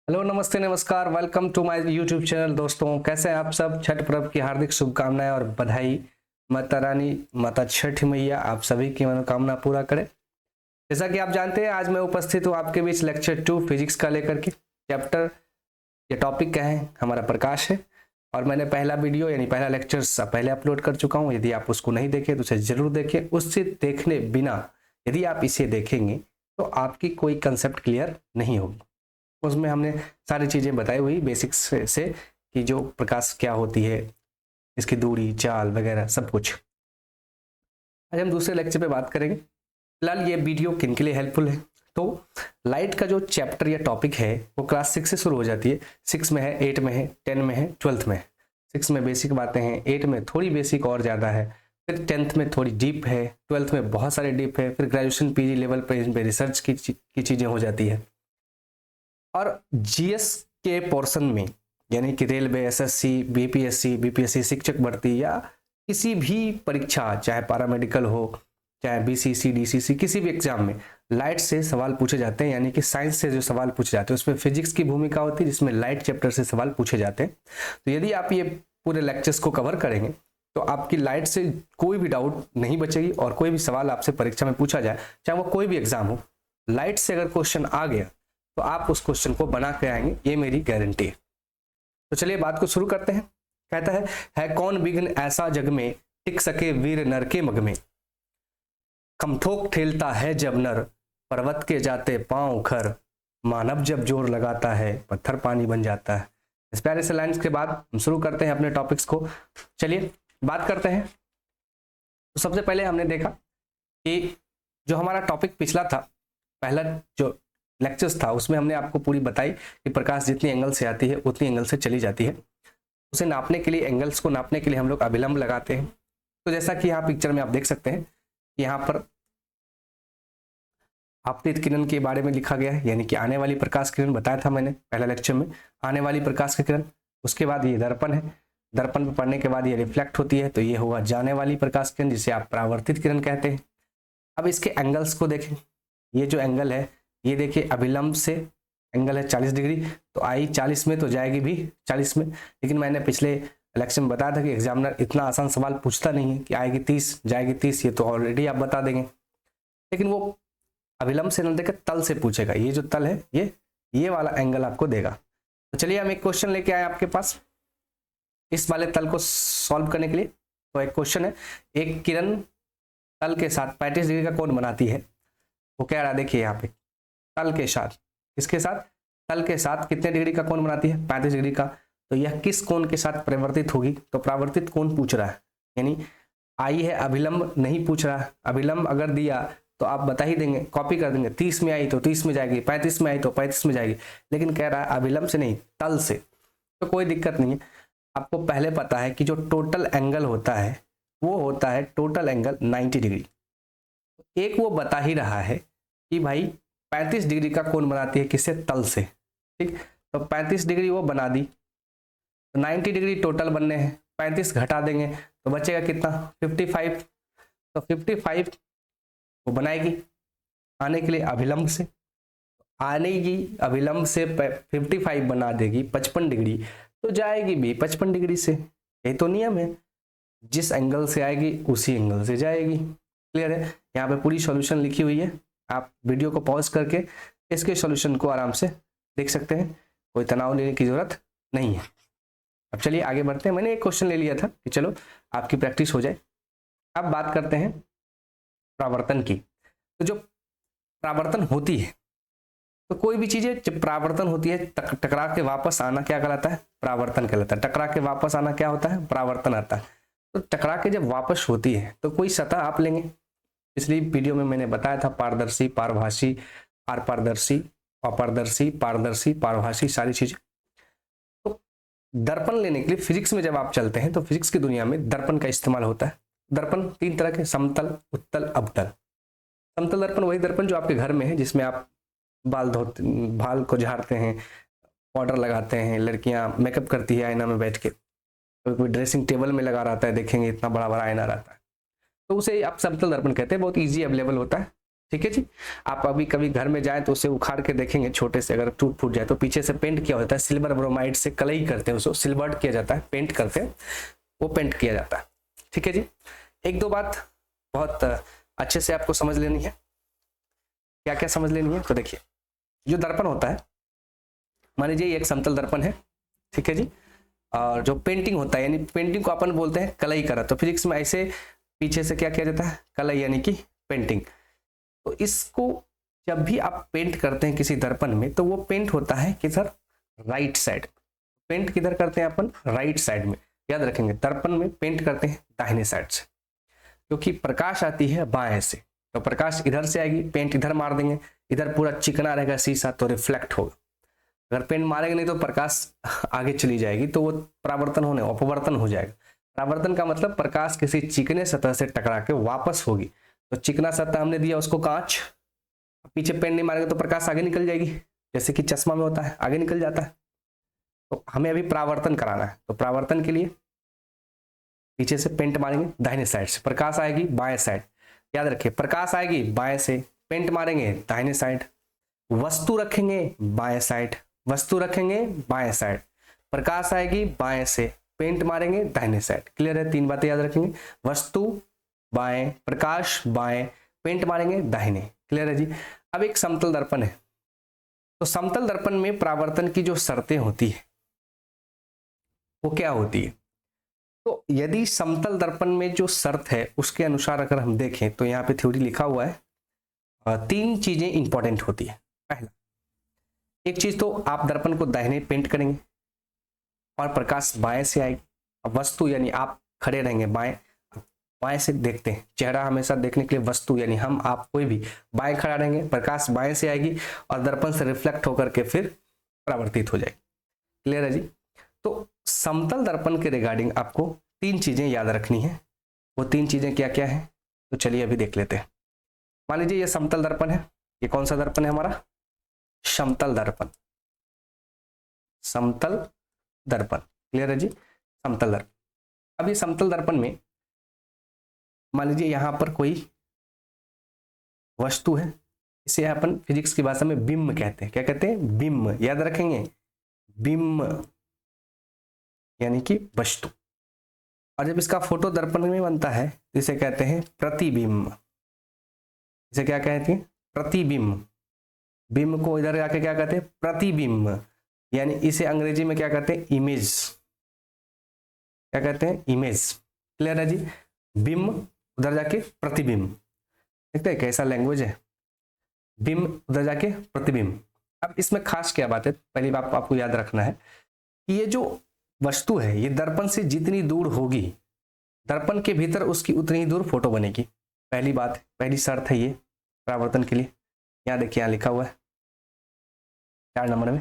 Hello, नमस्ते, नमस्कार। Welcome to my YouTube channel. दोस्तों, कैसे हैं आप सब? छठ पर्व की हार्दिक शुभकामनाएं और बधाई। माता रानी, माता छठ मैया आप सभी की मनोकामना पूरा करे। जैसा कि आप जानते हैं, आज मैं उपस्थित हूँ आपके बीच लेक्चर 2 फिजिक्स का लेकर के। चैप्टर या टॉपिक का है हमारा प्रकाश है, और मैंने पहला वीडियो यानी पहला लेक्चर पहले अपलोड कर चुका हूँ। यदि आप उसको नहीं देखे तो उसे जरूर देखें। उससे देखने बिना यदि आप इसे देखेंगे तो आपकी कोई कंसेप्ट क्लियर नहीं होगी। उसमें हमने सारी चीज़ें बताई हुई बेसिक्स से कि जो प्रकाश क्या होती है, इसकी दूरी, चाल वगैरह सब कुछ। आज हम दूसरे लेक्चर पे बात करेंगे। फिलहाल ये वीडियो किन के लिए हेल्पफुल है? तो लाइट का जो चैप्टर या टॉपिक है वो क्लास 6 से शुरू हो जाती है। 6 में है, 8 में है, 10 में है, 12th में है। 6 में बेसिक बातें हैं, 8 में थोड़ी बेसिक और ज़्यादा है, फिर 10th में थोड़ी डीप है, 12th में बहुत सारे डीप है, फिर ग्रेजुएशन पीजी लेवल पे इन पे रिसर्च की चीज़ें हो जाती है। और जीएस के पोर्शन में यानी कि रेलवे, एसएससी, बीपीएससी शिक्षक भर्ती या किसी भी परीक्षा, चाहे पैरामेडिकल हो, चाहे बीसीसी, डीसीसी, किसी भी एग्जाम में लाइट से सवाल पूछे जाते हैं। यानी कि साइंस से जो सवाल पूछे जाते हैं उसमें फिजिक्स की भूमिका होती है, जिसमें लाइट चैप्टर से सवाल पूछे जाते हैं। तो यदि आप ये पूरे लेक्चर्स को कवर करेंगे तो आपकी लाइट से कोई भी डाउट नहीं बचेगी, और कोई भी सवाल आपसे परीक्षा में पूछा जाए, चाहे वो कोई भी एग्जाम हो, लाइट से अगर क्वेश्चन आ गया तो आप उस क्वेश्चन को बना के आएंगे, ये मेरी गारंटी है। तो चलिए बात को शुरू करते हैं। कहता है कौन विघ्न ऐसा जग में, टिक सके वीर नर के मग में। कमथोक ठेलता है जब नर, पर्वत के जाते पांव खर। मानव जब जोर लगाता है, पत्थर पानी बन जाता है। इस प्यारे से लाइन्स के बाद हम शुरू करते हैं अपने टॉपिक्स को। चलिए बात करते हैं। तो सबसे पहले हमने देखा कि जो हमारा टॉपिक पिछला था, पहला जो लेक्चर्स था, उसमें हमने आपको पूरी बताई कि प्रकाश जितनी एंगल से आती है उतनी एंगल से चली जाती है। उसे नापने के लिए, एंगल्स को नापने के लिए हम लोग अभिलंब लगाते हैं। तो जैसा कि यहाँ पिक्चर में आप देख सकते हैं, यहाँ पर आपतित किरण के बारे में लिखा गया है, यानी कि आने वाली प्रकाश किरण बताया था मैंने पहला लेक्चर में, आने वाली प्रकाश की किरण। उसके बाद ये दर्पण है, दर्पण पर पड़ने के बाद ये रिफ्लेक्ट होती है, तो ये होगा जाने वाली प्रकाश किरण, जिसे आप परावर्तित किरण कहते हैं। अब इसके एंगल्स को देखें। ये जो एंगल है, ये देखिए अभिलंब से एंगल है 40 डिग्री, तो आई 40 में तो जाएगी भी 40 में। लेकिन मैंने पिछले इलेक्शन में बताया था कि एग्जामिनर इतना आसान सवाल पूछता नहीं है कि आएगी 30 जाएगी 30, ये तो ऑलरेडी आप बता देंगे। लेकिन वो अभिलंब से न देकर तल से पूछेगा। ये जो तल है, ये वाला एंगल आपको देगा। तो चलिए हम एक क्वेश्चन लेके आए आपके पास इस वाले तल को सॉल्व करने के लिए। तो एक क्वेश्चन है, एक किरण तल के साथ 35 डिग्री का कोण बनाती है। वो कह रहा है, देखिए यहाँ पे तल के साथ, किसके साथ? तल के साथ कितने डिग्री का कोण बनाती है? 35 डिग्री का। तो यह किस कोण के साथ परिवर्तित होगी? तो परावर्तित कोण पूछ रहा है, यानी आई है, अभिलंब नहीं पूछ रहा है। अभिलंब अगर दिया तो आप बता ही देंगे, कॉपी कर देंगे। 30 में आई तो 30 में जाएगी, 35 में आई तो 35 में जाएगी। लेकिन कह रहा है अभिलंब से नहीं, तल से, तो कोई दिक्कत नहीं है। आपको पहले पता है कि जो टोटल एंगल होता है वो होता है टोटल एंगल 90 डिग्री। एक वो बता ही रहा है कि भाई 35 डिग्री का कोण बनाती है, किससे? तल से। ठीक, तो 35 डिग्री वो बना दी, तो 90 डिग्री टोटल बनने हैं, 35 घटा देंगे तो बचेगा कितना? 55। तो 55 वो बनाएगी आने के लिए अभिलंब से, आने की अभिलंब से 55 बना देगी 55 डिग्री, तो जाएगी भी 55 डिग्री से। यही तो नियम है, जिस एंगल से आएगी उसी एंगल से जाएगी। क्लियर है? यहाँ पे पूरी सॉल्यूशन लिखी हुई है, आप वीडियो को पॉज करके इसके सॉल्यूशन को आराम से देख सकते हैं, कोई तनाव लेने की जरूरत नहीं है। अब चलिए आगे बढ़ते हैं। मैंने एक क्वेश्चन ले लिया था कि चलो आपकी प्रैक्टिस हो जाए। अब बात करते हैं परावर्तन की। तो जो परावर्तन होती है, तो कोई भी चीजें जब परावर्तन होती है, टकरा के वापस आना क्या कहलाता है? परावर्तन कहलाता है। टकरा के वापस आना क्या होता है? परावर्तन आता है। तो टकरा के जब वापस होती है तो कोई सतह आप लेंगे। पिछली वीडियो में मैंने बताया था पारदर्शी, पारभासी, अपारदर्शी, अपारदर्शी, पारदर्शी, पारभासी, सारी चीजें। तो दर्पण लेने के लिए फिजिक्स में जब आप चलते हैं तो फिजिक्स की दुनिया में दर्पण का इस्तेमाल होता है। दर्पण 3 तरह के, समतल, उत्तल, अवतल। समतल दर्पण वही दर्पण जो आपके घर में है, जिसमें आप बाल को झाड़ते हैं, पाउडर लगाते हैं, लड़कियां मेकअप करती है आईना में बैठ के, कोई ड्रेसिंग टेबल में लगा रहता है, देखेंगे इतना बड़ा बड़ा आईना रहता है, तो उसे आप समतल दर्पण कहते हैं। बहुत इजी अवेलेबल होता है, ठीक है जी। आप अभी कभी घर में जाएं तो उसे उखाड़ के देखेंगे, छोटे से अगर टूट फूट जाए तो पीछे से पेंट किया होता है, सिल्वर ब्रोमाइड से कलई करते हैं, उसको सिल्वर्ड किया जाता है, पेंट करते हैं, वो पेंट किया जाता है। ठीक है जी। एक दो बात बहुत अच्छे से आपको समझ लेनी है। क्या क्या समझ लेनी है, तो देखिए जो दर्पण होता है, मान लीजिए एक समतल दर्पण है, ठीक है जी, और जो पेंटिंग होता है, यानी पेंटिंग को अपन बोलते हैं कलई करा, तो फिजिक्स में ऐसे पीछे से क्या किया जाता है, कलई यानी कि पेंटिंग। तो इसको जब भी आप पेंट करते हैं किसी दर्पण में, तो वो पेंट होता है किधर, राइट साइड। पेंट किधर करते हैं अपन, राइट साइड में। याद रखेंगे दर्पण में पेंट करते हैं दाहिने साइड से, क्योंकि प्रकाश आती है बाएं से, तो प्रकाश इधर से आएगी, पेंट इधर मार देंगे, इधर पूरा चिकना रहेगा शीशा, तो रिफ्लेक्ट होगा। अगर पेंट मारेंगे नहीं तो प्रकाश आगे चली जाएगी, तो वो परावर्तन होने अपवर्तन हो जाएगा। परावर्तन का मतलब प्रकाश किसी चिकने सतह से टकरा के वापस होगी। तो चिकना सतह हमने दिया उसको कांच, पीछे पेंट नहीं मारेंगे तो प्रकाश आगे निकल जाएगी, जैसे कि चश्मा में होता है, आगे निकल जाता है। तो हमें अभी परावर्तन कराना है, तो परावर्तन के लिए पीछे से पेंट मारेंगे दाहिने साइड से, प्रकाश आएगी बाएं साइड। याद रखिए प्रकाश आएगी बाएं से, पेंट मारेंगे दाहिने साइड, वस्तु रखेंगे बाएं साइड, वस्तु रखेंगे बाएं साइड, प्रकाश आएगी बाएं से, पेंट मारेंगे दाहिने साइड। क्लियर है, तीन बातें याद रखेंगे, वस्तु बाएं, प्रकाश बाएं, पेंट मारेंगे दाहिने। क्लियर है जी। अब एक समतल दर्पण है, तो समतल दर्पण में परावर्तन की जो शर्तें होती है वो क्या होती है, तो यदि समतल दर्पण में जो शर्त है उसके अनुसार अगर हम देखें, तो यहाँ पे थ्योरी लिखा हुआ है, तीन चीजें इंपॉर्टेंट होती है। पहला, एक चीज तो आप दर्पण को दाहिने पेंट करेंगे और प्रकाश बाएं से आएगी। अब वस्तु यानी आप खड़े रहेंगे बाएं, बाएं से देखते हैं, चेहरा हमेशा देखने के लिए वस्तु यानी हम आप कोई भी बाएं खड़ा रहेंगे, प्रकाश बाएं से आएगी और दर्पण से रिफ्लेक्ट होकर के फिर परावर्तित हो जाएगी। क्लियर है जी। तो समतल दर्पण के रिगार्डिंग आपको तीन चीजें याद रखनी है। वो तीन चीजें क्या क्या है, तो चलिए अभी देख लेते हैं। मान लीजिए ये समतल दर्पण है, ये कौन सा दर्पण है हमारा, समतल दर्पण, समतल दर्पण। क्लियर है जी, समतल दर्पण। अब ये समतल दर्पण में मान लीजिए यहां पर कोई वस्तु है, इसे अपन फिजिक्स की भाषा में बिंब कहते हैं। क्या कहते हैं, बिंब। याद रखेंगे, बिंब यानी कि वस्तु। और जब इसका फोटो दर्पण में बनता है तो इसे कहते हैं प्रतिबिंब। इसे क्या कहते हैं, प्रतिबिंब। बिंब को इधर आके क्या कहते हैं, प्रतिबिंब, यानी इसे अंग्रेजी में क्या कहते हैं, इमेज। क्या कहते हैं, इमेज। क्लियर है जी। बिंब उधर जाके प्रतिबिंब, देखते हैं कैसा लैंग्वेज है, बिंब उधर जाके प्रतिबिंब। अब इसमें खास क्या बात है, पहली बात आपको याद रखना है कि ये जो वस्तु है ये दर्पण से जितनी दूर होगी, दर्पण के भीतर उसकी उतनी ही दूर फोटो बनेगी। पहली बात, पहली शर्त है ये परावर्तन के लिए। यहाँ देखिए, यहाँ लिखा हुआ है 4 नंबर में,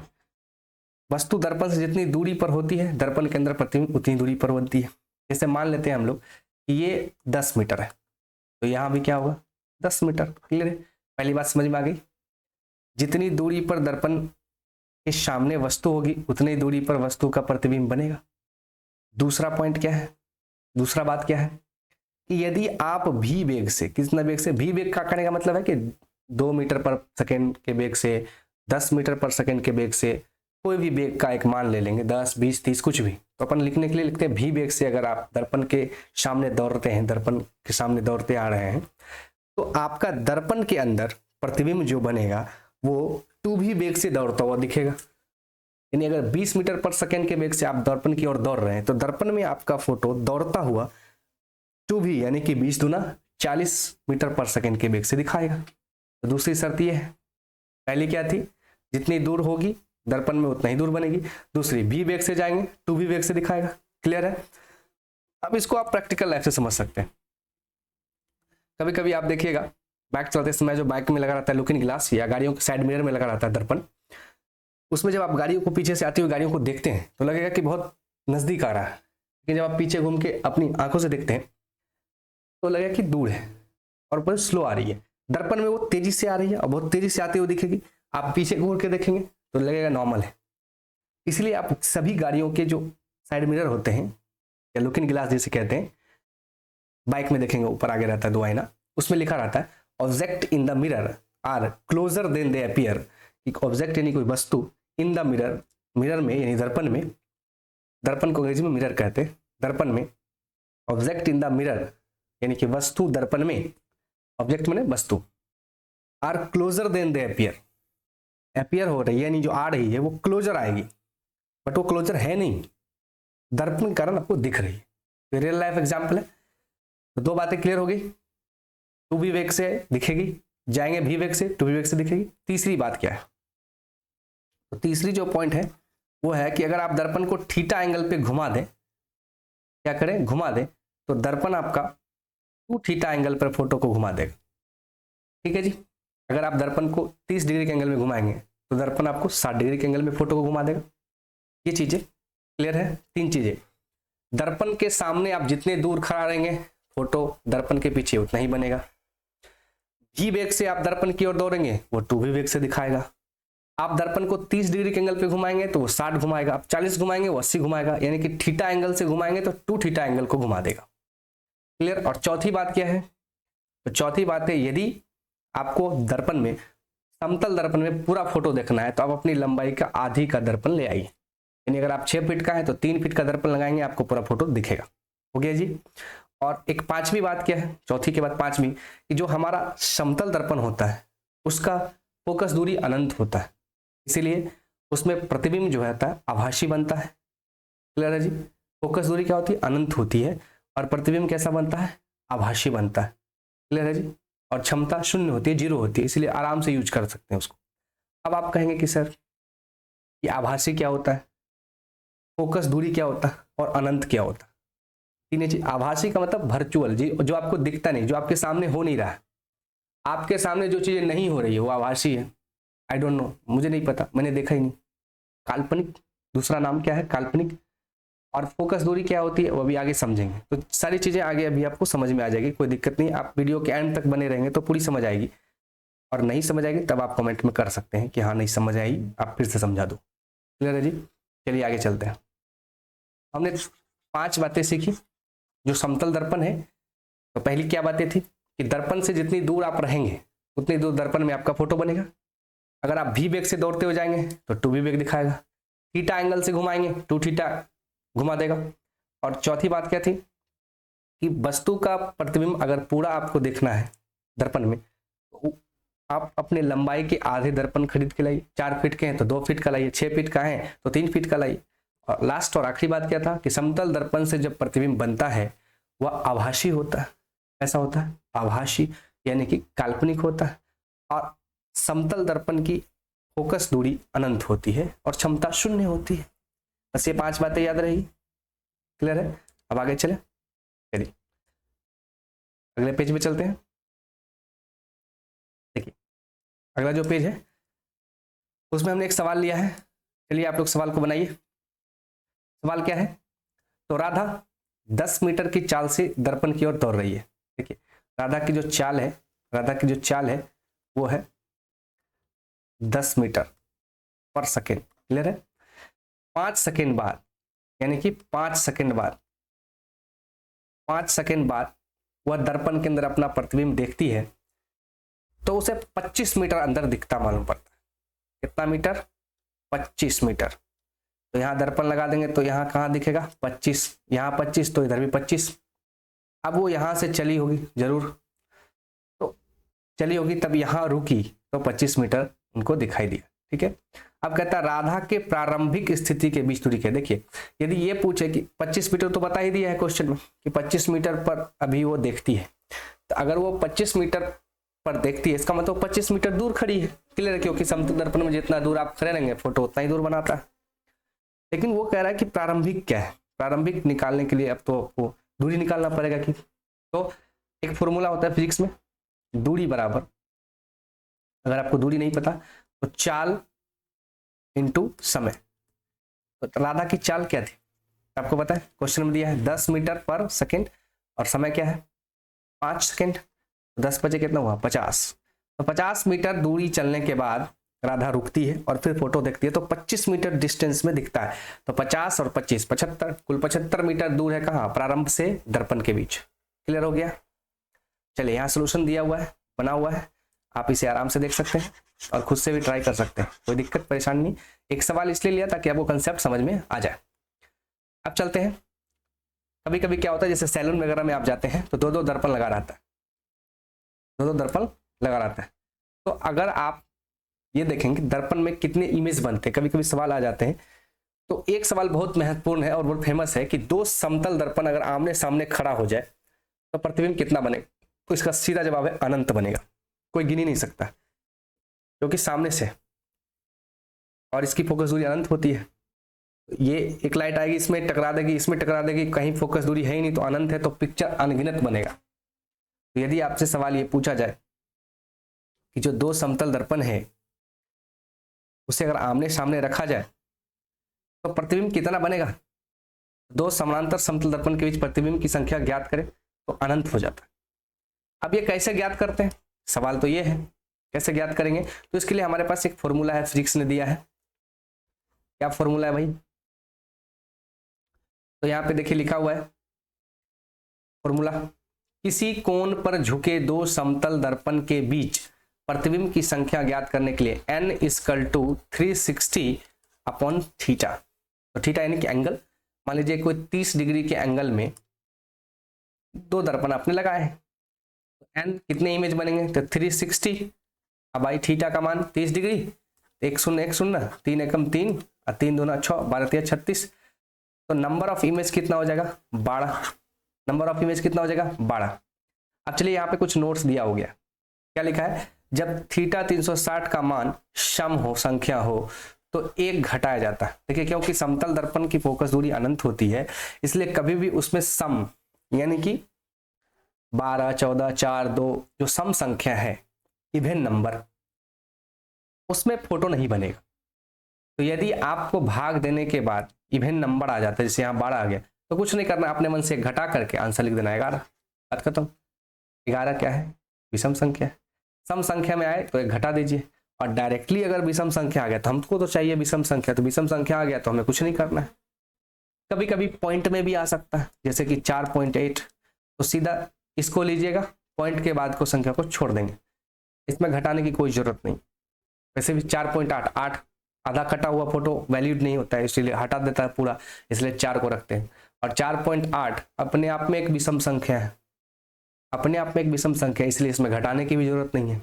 वस्तु दर्पण से जितनी दूरी पर होती है दर्पण के अंदर प्रतिबिंब उतनी दूरी पर बनती है। जैसे मान लेते हैं हम लोग कि ये 10 मीटर है, तो यहाँ भी क्या होगा, 10 मीटर। क्लियर है, पहली बात समझ में आ गई। जितनी दूरी पर दर्पण के सामने वस्तु होगी उतनी दूरी पर वस्तु का प्रतिबिंब बनेगा। दूसरा पॉइंट क्या है, दूसरा बात क्या है कि यदि आप भी वेग से, कितना वेग से, भी वेग का करने का मतलब है कि 2 मीटर पर सेकेंड के वेग से, 10 मीटर पर सेकेंड के वेग से, कोई भी वेग का एक मान ले लेंगे, 10, 20, 30 कुछ भी, तो अपन लिखने के लिए लिखते हैं भी वेग से अगर आप दर्पण के सामने दौड़ते हैं, दर्पण के सामने दौड़ते आ रहे हैं, तो आपका दर्पण के अंदर प्रतिबिंब जो बनेगा वो 2 भी वेग से दौड़ता हुआ दिखेगा। यानी अगर 20 मीटर पर सेकेंड के वेग से आप दर्पण की ओर दौड़ रहे हैं तो दर्पण में आपका फोटो दौड़ता हुआ 2 भी यानी कि 20 दूना 40 मीटर पर सेकेंड के वेग से दिखाएगा। तो दूसरी शर्त ये है, पहली क्या थी, जितनी दूर होगी दर्पण में उतना ही दूर बनेगी। दूसरी, भी वेग से जाएंगे 2 भी वेग से दिखाएगा। क्लियर है। अब इसको आप प्रैक्टिकल लाइफ से समझ सकते हैं। कभी कभी आप देखिएगा बाइक चलाते समय जो बाइक में लगा रहता है लुकिंग ग्लास या गाड़ियों के साइड मिरर में लगा रहता है दर्पण, उसमें जब आप गाड़ियों को पीछे से आती हुई गाड़ियों को देखते हैं तो लगेगा कि बहुत नजदीक आ रहा है, लेकिन जब आप पीछे घूम के अपनी आंखों से देखते हैं तो लगेगा कि दूर है और बहुत स्लो आ रही है। दर्पण में वो तेजी से आ रही है और बहुत तेजी से आती हुई दिखेगी, आप पीछे घूर के देखेंगे तो लगेगा नॉर्मल है। इसलिए आप सभी गाड़ियों के जो साइड मिरर होते हैं या लुकिंग ग्लास जिसे कहते हैं, बाइक में देखेंगे ऊपर आगे रहता है 2 आईना, उसमें लिखा रहता है object in the mirror are closer than they appear, एक ऑब्जेक्ट यानी कोई वस्तु इन द मिरर, मिरर में यानी दर्पण में, दर्पण को अंग्रेजी में मिरर कहते हैं, दर्पण में, ऑब्जेक्ट इन द मिरर यानी कि वस्तु दर्पण में, ऑब्जेक्ट माने वस्तु, are closer than they appear, appear हो रही है यानी जो आ रही है वो क्लोजर आएगी, बट वो क्लोजर है नहीं, दर्पण के कारण आपको दिख रही है। तो रियल लाइफ एग्जाम्पल है। तो दो बातें क्लियर हो गई, टू भी वेग से दिखेगी, जाएंगे भी वेग से, टू भी वेग से दिखेगी। तीसरी बात क्या है, तो तीसरी जो पॉइंट है वो है कि अगर आप दर्पण को थीटा एंगल पे घुमा दें, क्या करें, घुमा दें, तो दर्पण आपका 2 थीटा एंगल पर फोटो को घुमा देगा। ठीक है जी, अगर आप दर्पण को 30 डिग्री के एंगल में घुमाएंगे तो दर्पण आपको 60 डिग्री के एंगल में फोटो को घुमा देगा। ये चीजें क्लियर है। 3 चीजें, दर्पण के सामने आप जितने दूर खड़ा रहेंगे फोटो दर्पण के पीछे उतना ही बनेगा। भी वेग से आप दर्पण की ओर दौड़ेंगे वो 2 भी वेग से दिखाएगा। आप दर्पण को 30 डिग्री के एंगल पे घुमाएंगे तो वो 60 घुमाएगा, आप 40 घुमाएंगे वो 80 घुमाएगा, यानी कि थीटा एंगल से घुमाएंगे तो 2 थीटा एंगल को घुमा देगा। क्लियर। और चौथी बात क्या है, तो चौथी बात है यदि आपको दर्पण में, समतल दर्पण में पूरा फोटो देखना है तो आप अपनी लंबाई का आधी का दर्पण ले आइए, यानी अगर आप 6 फीट का है तो 3 फीट का दर्पण लगाएंगे, आपको पूरा फोटो दिखेगा। हो गया जी। और एक पांचवी बात क्या है, चौथी के बाद पांचवी, कि जो हमारा समतल दर्पण होता है उसका फोकस दूरी अनंत होता है, इसीलिए उसमें प्रतिबिंब जो रहता है आभासी बनता है। क्लियर है जी। फोकस दूरी क्या होती है, अनंत होती है, और प्रतिबिंब कैसा बनता है, आभासी बनता है। क्लियर है जी। और क्षमता 0 होती है, 0 होती है, इसलिए आराम से यूज कर सकते हैं उसको। अब आप कहेंगे कि सर ये आभासी क्या होता है, फोकस दूरी क्या होता है और अनंत क्या होता है। तीन चीज। आभासी का मतलब वर्चुअल, जी जो आपको दिखता नहीं, जो आपके सामने हो नहीं रहा है, आपके सामने जो चीजें नहीं हो रही है वो आभासी है। आई डोंट नो, मुझे नहीं पता, मैंने देखा ही नहीं। काल्पनिक, दूसरा नाम क्या है, काल्पनिक। और फोकस दूरी क्या होती है वो अभी आगे समझेंगे। तो सारी चीजें आगे अभी आपको समझ में आ जाएगी, कोई दिक्कत नहीं। आप वीडियो के एंड तक बने रहेंगे तो पूरी समझ आएगी, और नहीं समझ आएगी तब आप कमेंट में कर सकते हैं कि हाँ नहीं समझ आई, आप फिर से समझा दो। क्लियर है जी। चलिए आगे चलते हैं। हमने 5 बातें सीखी जो समतल दर्पण है। तो पहली क्या बातें थी कि दर्पण से जितनी दूर आप रहेंगे उतनी दूर दर्पण में आपका फोटो बनेगा। अगर आप भी वेग से दौड़ते हुए जाएंगे तो 2 भी वेग दिखाएगा। थीटा एंगल से घुमाएंगे 2 थीटा घुमा देगा। और चौथी बात क्या थी कि वस्तु का प्रतिबिंब अगर पूरा आपको देखना है दर्पण में तो आप अपने लंबाई के आधे दर्पण खरीद के लाइए। 4 फीट के हैं तो 2 फीट का लाइए, 6 फीट का है तो 3 फीट का लाइए। और लास्ट और आखिरी बात क्या था कि समतल दर्पण से जब प्रतिबिंब बनता है वह आभासी होता है। ऐसा होता है आभासी, यानी कि काल्पनिक होता है। और समतल दर्पण की फोकस दूरी अनंत होती है और क्षमता 0 होती है। बस ये 5 बातें याद रहेगी। क्लियर है। अब आगे चले, चलिए अगले पेज पे चलते हैं। देखिए अगला जो पेज है उसमें हमने एक सवाल लिया है। चलिए आप लोग सवाल को बनाइए। सवाल क्या है, तो राधा 10 मीटर की चाल से दर्पण की ओर दौड़ रही है। देखिए राधा की जो चाल है, राधा की जो चाल है वो है 10 मीटर पर सेकेंड। क्लियर है। 5 सेकेंड बाद, यानी कि 5 सेकेंड बाद, 5 सेकेंड बाद वह दर्पण के अंदर अपना प्रतिबिंब देखती है तो उसे 25 मीटर अंदर दिखता मालूम पड़ता है। कितना मीटर, 25 मीटर। तो यहाँ दर्पण लगा देंगे तो यहाँ कहाँ दिखेगा 25, यहाँ 25 तो इधर भी 25। अब वो यहाँ से चली होगी जरूर, तो चली होगी तब यहाँ रुकी तो 25 मीटर उनको दिखाई दिया। ठीक है। अब कहता है राधा के प्रारंभिक स्थिति के बीच दूरी क्या। देखिए यदि ये पूछे कि 25 मीटर तो बता ही दिया है क्वेश्चन में कि 25 मीटर पर अभी वो देखती है, तो अगर वो 25 मीटर पर देखती है इसका मतलब 25 मीटर दूर खड़ी है। क्लियर है, क्योंकि समतल दर्पण में जितना दूर आप खड़े रहेंगे फोटो उतना ही दूर बनाता है। लेकिन वो कह रहा है कि प्रारंभिक क्या है, प्रारंभिक निकालने के लिए अब तो आपको दूरी निकालना पड़ेगा। कि तो एक फॉर्मूला होता है फिजिक्स में, दूरी बराबर, अगर आपको दूरी नहीं पता तो चाल इंटू समय। तो राधा की चाल क्या थी आपको पता है, क्वेश्चन में दिया है 10 मीटर पर सेकेंड और समय क्या है 5 सेकेंड। 10 बजे कितना हुआ 50। तो 50 मीटर दूरी चलने के बाद राधा रुकती है और फिर फोटो देखती है तो 25 मीटर डिस्टेंस में दिखता है। तो 50 और 25 75, कुल 75 मीटर दूर है कहाँ, प्रारंभ से दर्पण के बीच। क्लियर हो गया। चलिए यहाँ सोल्यूशन दिया हुआ है, बना हुआ है, आप इसे आराम से देख सकते हैं और खुद से भी ट्राई कर सकते हैं, कोई दिक्कत परेशानी नहीं। एक सवाल इसलिए लिया ताकि आपको कंसेप्ट समझ में आ जाए। अब चलते हैं, कभी कभी क्या होता है जैसे सैलून वगैरह में आप जाते हैं तो 2-2 दर्पण लगा रहता है, 2-2 दर्पण लगा रहता है। तो अगर आप ये देखेंगे दर्पण में कितने इमेज बनते हैं, कभी कभी सवाल आ जाते हैं। तो एक सवाल बहुत महत्वपूर्ण है और बहुत फेमस है कि 2 समतल दर्पण अगर आमने सामने खड़ा हो जाए तो प्रतिबिंब कितना बनेगा? तो इसका सीधा जवाब है अनंत बनेगा, कोई गिन ही नहीं सकता, क्योंकि सामने से और इसकी फोकस दूरी अनंत होती है। ये एक लाइट आएगी, इसमें टकरा देगी, इसमें टकरा देगी, कहीं फोकस दूरी है ही नहीं, तो अनंत है, तो पिक्चर अनगिनत बनेगा। तो यदि आपसे सवाल ये पूछा जाए कि जो 2 समतल दर्पण है उसे अगर आमने सामने रखा जाए तो प्रतिबिंब कितना बनेगा? 2 समानांतर समतल दर्पण के बीच प्रतिबिंब की संख्या ज्ञात करें तो अनंत हो जाता है। अब ये कैसे ज्ञात करते हैं, सवाल तो ये है कैसे ज्ञात करेंगे? तो इसके लिए हमारे पास एक फॉर्मूला है, फिजिक्स ने दिया है। क्या फॉर्मूला है भाई? तो यहाँ पे देखिए लिखा हुआ है फॉर्मूला, किसी कोण पर झुके 2 समतल दर्पण के बीच प्रतिबिंब की संख्या ज्ञात करने के लिए n = 360 अपॉन थीटा। तो थीटा यानी कि एंगल, मान लीजिए कोई 30 डिग्री के एंगल में 2 दर्पण आपने लगाए हैं, तो n कितने इमेज बनेंगे? तो 360। अब भाई थीटा का मान 30 डिग्री, 1 0 1 0, 3 एकम 3 और 3 दूना 6, 12 3 36। तो नंबर ऑफ इमेज कितना हो जाएगा? 12। नंबर ऑफ इमेज कितना हो जाएगा? 12। अब चलिए यहाँ पे कुछ नोट्स दिया हो गया, क्या लिखा है? जब थीटा 360 का मान सम हो, संख्या हो, तो 1 घटाया जाता है। देखिए क्योंकि समतल दर्पण की फोकस दूरी अनंत होती है, इसलिए कभी भी उसमें सम यानी कि 12 14 4 2 जो सम संख्या है, इवन नंबर, उसमें फोटो नहीं बनेगा। तो यदि आपको भाग देने के बाद इवन नंबर आ जाता है, जैसे यहाँ 12 आ गया, तो कुछ नहीं करना, अपने मन से घटा करके आंसर लिख देना 11। बात खत्म। 11 क्या है? विषम संख्या। सम संख्या में आए तो 1 घटा दीजिए, और डायरेक्टली अगर विषम संख्या आ गया, तो हमको तो चाहिए विषम संख्या, तो विषम संख्या आ गया तो हमें कुछ नहीं करना है। कभी कभी पॉइंट में भी आ सकता है, जैसे कि 4.8, तो सीधा इसको लीजिएगा, पॉइंट के बाद को संख्या को छोड़ देंगे, इसमें घटाने की कोई जरूरत नहीं। वैसे भी 4.8 आधा कटा हुआ फोटो वैलिड नहीं होता है, इसलिए हटा देता है पूरा, इसलिए 4 को रखते हैं। और 4.8 अपने आप में एक विषम संख्या है, अपने आप में एक विषम संख्या, इसलिए इसमें घटाने की भी जरूरत नहीं है।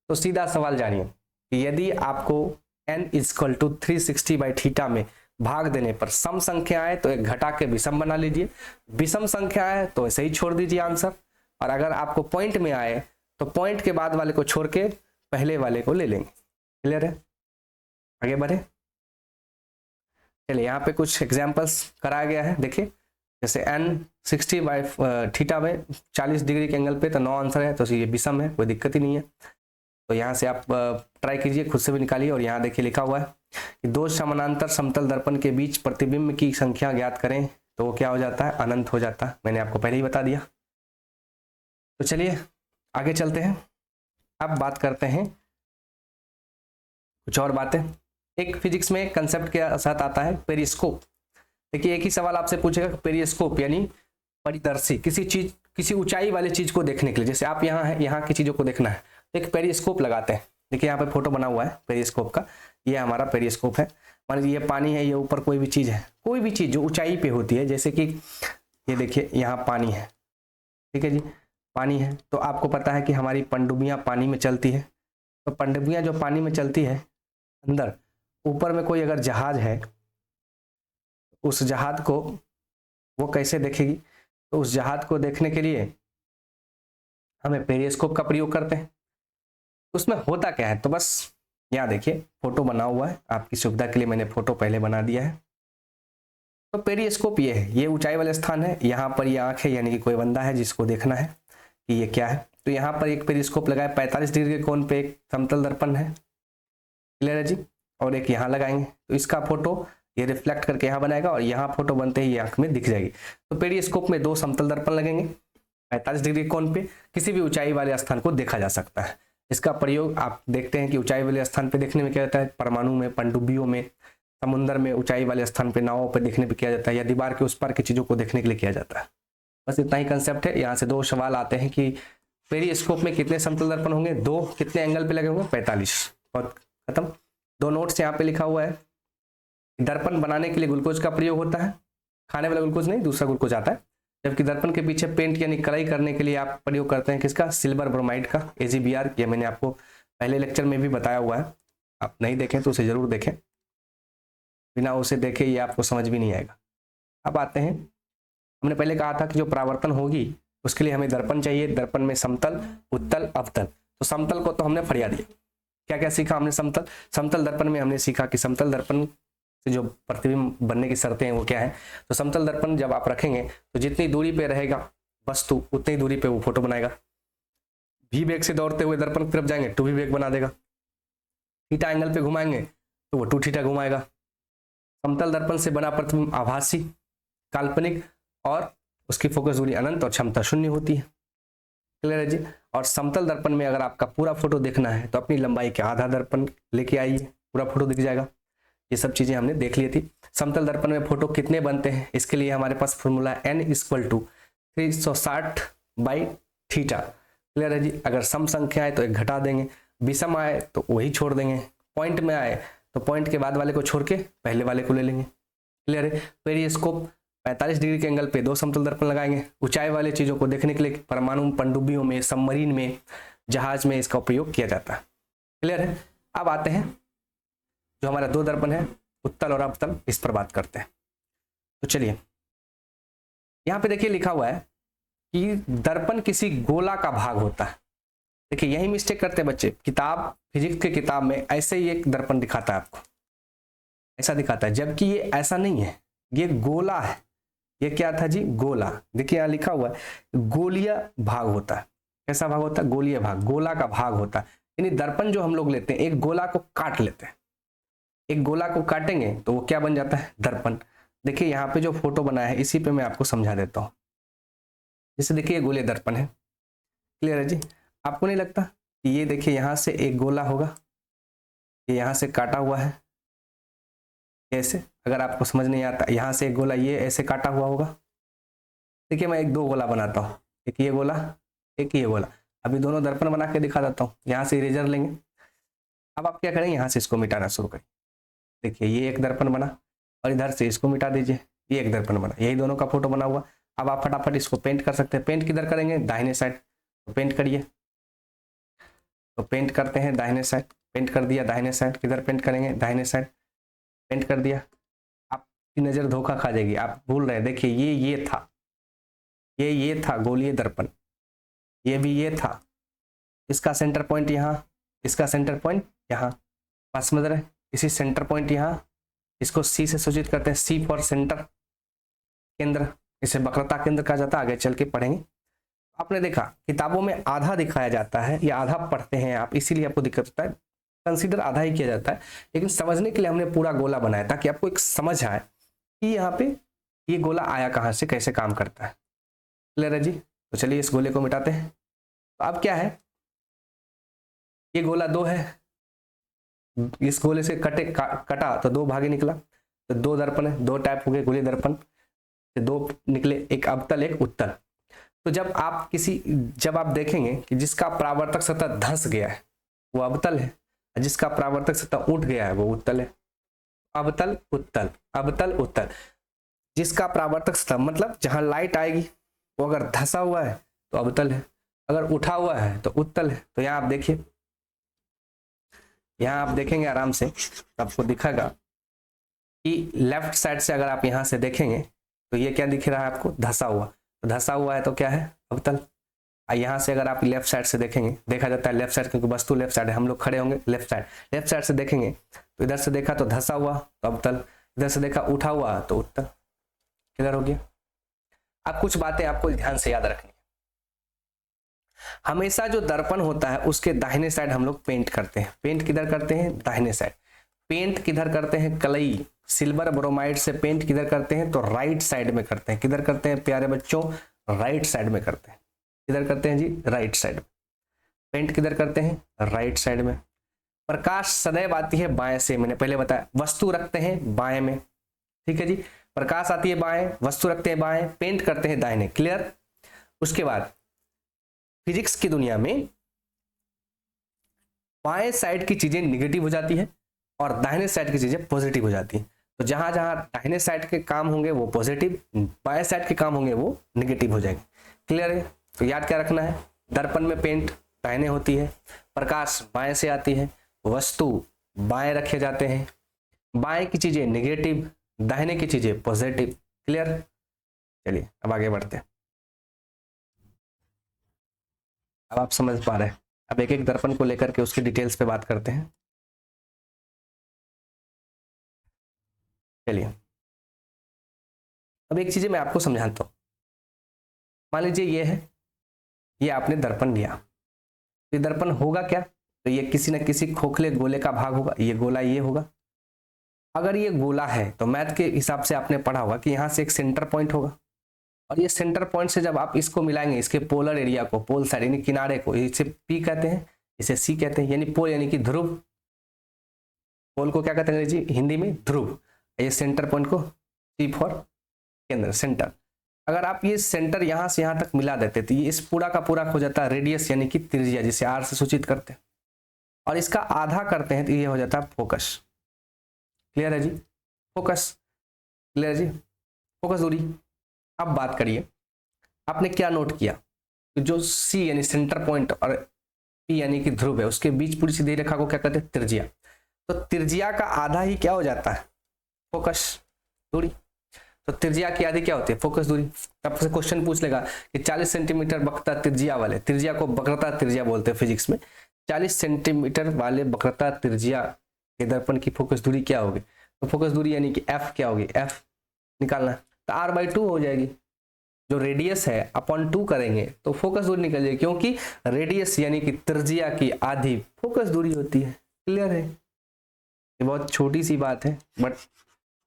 तो सीधा सवाल जानिए कि यदि आपको n = 360/θ में भाग देने पर सम संख्या आए तो 1 घटा के विषम बना लीजिए, विषम संख्या आए तो ऐसे ही छोड़ दीजिए आंसर, और अगर आपको पॉइंट में आए तो पॉइंट के बाद वाले को छोड़ के पहले वाले को ले लेंगे। क्लियर है? आगे बढ़े। चलिए यहाँ पे कुछ एग्जाम्पल्स कराया गया है, देखिए जैसे n 60/θ में 40 डिग्री के एंगल पे, तो 9 आंसर है, तो ये विषम है, कोई दिक्कत ही नहीं है। तो यहाँ से आप ट्राई कीजिए, खुद से भी निकालिए। और यहाँ देखिए लिखा हुआ है कि 2 समानांतर समतल दर्पण के बीच प्रतिबिंब की संख्या ज्ञात करें, तो वो क्या हो जाता है? अनंत हो जाता है। मैंने आपको पहले ही बता दिया। तो चलिए आगे चलते हैं, अब बात करते हैं कुछ और बातें। एक फिजिक्स में कंसेप्ट के साथ आता है पेरिस्कोप। देखिए एक ही सवाल आपसे पूछेगा, पेरिस्कोप यानी परिदर्शी, किसी चीज, किसी ऊंचाई वाली चीज को देखने के लिए, जैसे आप यहाँ है, यहाँ की चीजों को देखना है, एक पेरिस्कोप लगाते हैं। देखिए यहाँ पे फोटो बना हुआ है पेरिस्कोप का, ये हमारा पेरिस्कोप है। मान लीजिए ये पानी है, ये ऊपर कोई भी चीज है, कोई भी चीज जो ऊंचाई पे होती है, जैसे कि ये देखिए यहाँ पानी है, ठीक है जी, पानी है। तो आपको पता है कि हमारी पनडुब्बियाँ पानी में चलती है, तो पनडुब्बियाँ जो पानी में चलती है, अंदर ऊपर में कोई अगर जहाज है, उस जहाज को वो कैसे देखेगी? तो उस जहाज को देखने के लिए हमें पेरिस्कोप का प्रयोग करते हैं। उसमें होता क्या है? तो बस यहाँ देखिए फोटो बना हुआ है, आपकी सुविधा के लिए मैंने फोटो पहले बना दिया है। तो पेरिस्कोप ये है, ये ऊंचाई वाले स्थान है, यहाँ पर ये आँख है, यानी कि कोई बंदा है जिसको देखना है कि ये क्या है। तो यहाँ पर एक पेरिस्कोप लगाए, 45 डिग्री के कोण पे एक समतल दर्पण है, क्लियर है जी, और एक यहाँ लगाएंगे, तो इसका फोटो ये रिफ्लेक्ट करके यहाँ बनाएगा, और यहाँ फोटो बनते ही आंख में दिख जाएगी। तो पेरिस्कोप में 2 समतल दर्पण लगेंगे, 45 डिग्री कोण पे किसी भी ऊंचाई वाले स्थान को देखा जा सकता है। इसका प्रयोग आप देखते हैं कि ऊंचाई वाले स्थान पे देखने में क्या होता है, परमाणु में, पनडुब्बियों में, समुद्र में, ऊंचाई वाले स्थान पे नावों पे देखने पे किया जाता है, या दीवार के उस पार की चीजों को देखने के लिए किया जाता है। बस इतना ही कंसेप्ट है। यहाँ से 2 सवाल आते हैं कि पेरिस्कोप में कितने समतल दर्पण होंगे? 2। कितने एंगल पे लगे होंगे? 45। और खत्म। 2 नोट्स यहाँ पे लिखा हुआ है। दर्पण बनाने के लिए ग्लूकोज का प्रयोग होता है, खाने वाला ग्लूकोज नहीं, दूसरा ग्लूकोज आता है। जबकि दर्पण के पीछे पेंट यानी कलई करने के लिए आप प्रयोग करते हैं किसका? सिल्वर ब्रोमाइड का, AgBr। ये मैंने आपको पहले लेक्चर में भी बताया हुआ है, आप नहीं देखें तो उसे जरूर देखें, बिना उसे देखे ये आपको समझ भी नहीं आएगा। अब आते हैं, हमने पहले कहा था कि जो परावर्तन होगी उसके लिए हमें दर्पण चाहिए। दर्पण में समतल, उत्तल, अवतल। तो समतल को तो हमने फरिया दिया। क्या क्या सीखा हमने? समतल दर्पण में हमने सीखा कि समतल दर्पण से जो प्रतिबिंब बनने की शर्तें हैं वो क्या है। तो समतल दर्पण जब आप रखेंगे तो जितनी दूरी पे रहेगा वस्तु उतनी दूरी पे वो फोटो बनाएगा। V वेग से दौड़ते हुए दर्पण की तरफ जाएंगे 2V वेग बना देगा। थीटा एंगल पे घुमाएंगे तो वो 2 थीटा घुमाएगा। समतल दर्पण से बना प्रतिबिंब आभासी, काल्पनिक और उसकी फोकस दूरी अनंत और क्षमता 0 होती है। क्लियर है जी। और समतल दर्पण में अगर आपका पूरा फोटो देखना है तो अपनी लंबाई के आधा दर्पण लेके आइए, पूरा फोटो दिख जाएगा। ये सब चीजें हमने देख ली थी। समतल दर्पण में फोटो कितने बनते हैं? इसके लिए हमारे पास फॉर्मूला है n = 360/θ। क्लियर है जी। अगर सम संख्या है तो एक घटा देंगे, विषम आए तो वही छोड़ देंगे, पॉइंट में आए तो पॉइंट के बाद वाले को छोड़ के पहले वाले को ले लेंगे। क्लियर है। पेरिस्कोप 45 डिग्री के एंगल पे 2 समतल दर्पण लगाएंगे ऊंचाई वाले चीजों को देखने के लिए। परमाणु पनडुब्बियों में, सबमरीन में, जहाज में इसका उपयोग किया जाता है। क्लियर है। अब आते हैं जो हमारा 2 दर्पण है, उत्तल और अवतल, इस पर बात करते हैं। तो चलिए, यहां पे देखिए लिखा हुआ है कि दर्पण किसी गोला का भाग होता है। देखिए यही मिस्टेक करते हैं बच्चे, किताब, फिजिक्स की किताब में ऐसे ही एक दर्पण दिखाता है आपको, ऐसा दिखाता है, जबकि ये ऐसा नहीं है, ये गोला है। ये क्या था जी? गोला। देखिए यहाँ लिखा हुआ है गोलीय भाग होता है। कैसा भाग होता है? गोलीय भाग, गोला का भाग होता है। यानी दर्पण जो हम लोग लेते हैं, एक गोला को काट लेते हैं, एक गोला को काटेंगे तो वो क्या बन जाता है? दर्पण। देखिए यहाँ पे जो फोटो बनाया है इसी पे मैं आपको समझा देता हूँ। जैसे देखिए गोलीय दर्पण है। क्लियर है जी। आपको नहीं लगता कि ये देखिए यहाँ से एक गोला होगा, ये यहाँ से काटा हुआ है ऐसे? अगर आपको समझ नहीं आता, यहाँ से एक गोला ये ऐसे काटा हुआ होगा। देखिए मैं 2 गोला बनाता हूँ, एक ये गोला, एक ये गोला। अभी दोनों दर्पण बना के दिखा देता हूँ। यहाँ से इरेजर लेंगे। अब आप क्या करेंगे? यहाँ से इसको मिटाना शुरू करें। देखिए ये एक दर्पण बना और इधर से इसको मिटा दीजिए, ये एक दर्पण बना। यही दोनों का फोटो बना हुआ। अब आप फटाफट इसको पेंट कर सकते हैं। पेंट किधर करेंगे? दाहिने साइड। तो पेंट करिए। तो पेंट करते हैं दाहिने साइड। पेंट कर दिया दाहिने साइड। किधर पेंट करेंगे? दाहिने साइड। पेंट कर दिया। आपकी नजर धोखा खा जाएगी, आप भूल रहे हैं। देखिए ये था, ये था गोलीय दर्पण, ये भी ये था। इसका सेंटर पॉइंट यहाँ, इसका सेंटर पॉइंट यहाँ। बात समझ रहे हैं? इसी सेंटर पॉइंट यहाँ, इसको C से सूचित करते हैं। C फॉर सेंटर, केंद्र। इसे वक्रता केंद्र कहा जाता है, आगे चल के पढ़ेंगे। आपने देखा किताबों में आधा दिखाया जाता है या आधा पढ़ते हैं आप, इसीलिए आपको दिक्कत होता है। कंसीडर आधा ही किया जाता है, लेकिन समझने के लिए हमने पूरा गोला बनाया ताकि आपको एक समझ आए कि यहाँ पे ये गोला आया कहाँ से, कैसे काम करता है। क्लियर है जी। तो चलिए इस गोले को मिटाते हैं। तो अब क्या है, ये गोला 2 है, इस गोले से कटा तो 2 भागे निकला। तो 2 दर्पण है, 2 टाइप हो गए गोलीय दर्पण, 2 निकले, एक अवतल एक उत्तल। तो जब आप देखेंगे कि जिसका परावर्तक सतह धंस गया है वो अवतल है, जिसका परावर्तक सतह उठ गया है वो उत्तल है। अवतल उत्तल, अवतल उत्तल। जिसका परावर्तक सतह मतलब जहां लाइट आएगी वो अगर धंसा हुआ है तो अवतल है, अगर उठा हुआ है तो उत्तल है। तो यहाँ आप देखिए, यहाँ आप देखेंगे आराम से आपको दिखेगा कि लेफ्ट साइड से अगर आप यहाँ से देखेंगे तो ये क्या दिख रहा है आपको? धंसा हुआ। तो धंसा हुआ है तो क्या है? अवतल। यहाँ से अगर आप लेफ्ट साइड से देखेंगे, देखा जाता है लेफ्ट साइड क्योंकि वस्तु लेफ्ट साइड है, हम लोग खड़े होंगे लेफ्ट साइड। लेफ्ट साइड से देखेंगे तो इधर से देखा तो धंसा हुआ तो अवतल, इधर से देखा उठा हुआ तो उत्तल। किधर हो गया? अब कुछ बातें आपको ध्यान से याद रखनी है। हमेशा जो दर्पण होता है उसके दाहिने साइड हम लोग पेंट करते हैं। पेंट किधर करते हैं? दाहिने साइड। पेंट किधर करते हैं? कलई, सिल्वर ब्रोमाइड से पेंट किधर करते हैं? तो राइट साइड में करते हैं। किधर करते हैं प्यारे बच्चों? राइट साइड में करते हैं। किधर करते हैं जी? Right side. पेंट किधर करते हैं? राइट साइड में। प्रकाश सदैव आती है बाएं से, मैंने पहले बताया। वस्तु रखते हैं बाएं में, ठीक है जी। प्रकाश आती है बाएं, वस्तु रखते हैं बाएं, पेंट करते हैं दाहिने। क्लियर? उसके बाद फिजिक्स की दुनिया में बाएं साइड की चीजें निगेटिव हो जाती है और दाहिने साइड की चीजें पॉजिटिव हो जाती है। तो जहां जहां दाहिने साइड के काम होंगे वो पॉजिटिव, बाएं साइड के काम होंगे वो निगेटिव हो जाएंगे। क्लियर है? तो याद क्या रखना है, दर्पण में पेंट दाहिने होती है, प्रकाश बाएं से आती है, वस्तु बाएं रखे जाते हैं, बाएं की चीजें निगेटिव, दाहिने की चीजें पॉजिटिव। क्लियर? चलिए अब आगे बढ़ते हैं। अब आप समझ पा रहे हैं। अब एक एक दर्पण को लेकर के उसकी डिटेल्स पे बात करते हैं। चलिए अब एक चीज मैं आपको समझाता हूं। मान लीजिए ये है, ये आपने दर्पण लिया, ये दर्पण होगा क्या, तो ये किसी न किसी खोखले गोले का भाग होगा, ये गोला ये होगा। अगर ये गोला है तो मैथ के हिसाब से आपने पढ़ा होगा कि यहां से एक सेंटर पॉइंट होगा, और ये सेंटर पॉइंट से जब आप इसको मिलाएंगे, इसके पोलर एरिया को, पोल साइड यानी किनारे को, इसे पी कहते हैं, इसे सी कहते हैं, यानी पोल यानी कि ध्रुव। पोल को क्या कहते हैं अंग्रेजी हिंदी में? ध्रुव। ये सेंटर पॉइंट को सी फॉर केंद्र, सेंटर। अगर आप ये सेंटर यहां से यहां तक मिला देते तो ये इस पूरा का पूरा हो जाता है रेडियस यानी कि त्रिज्या, जिसे आर से सूचित करते हैं, और इसका आधा करते हैं तो ये हो जाता है फोकस। क्लियर है जी? फोकस। क्लियर जी? फोकस दूरी। अब बात करिए, आपने क्या नोट किया, जो सी यानी सेंटर पॉइंट और पी यानी कि ध्रुव है, उसके बीच पूरी सीधी रेखा को क्या कहते हैं? त्रिज्या। तो त्रिज्या का आधा ही क्या हो जाता है? फोकस दूरी। तो त्रिज्या की आधी क्या होती है? फोकस दूरी। तब से क्वेश्चन पूछ लेगा कि 40 सेंटीमीटर वक्रता त्रिज्या वाले, त्रिज्या को वक्रता त्रिज्या बोलते हैं फिजिक्स में, 40 सेंटीमीटर वाले वक्रता त्रिज्या के दर्पण की फोकस दूरी क्या होगी? तो फोकस दूरी यानी कि एफ क्या होगी? एफ निकालना है तो r/2 हो जाएगी। जो रेडियस है अपॉन 2 करेंगे तो फोकस दूरी निकल जाएगी, क्योंकि रेडियस यानी कि त्रिज्या की आधी फोकस दूरी होती है। क्लियर है? ये बहुत छोटी सी बात है, बट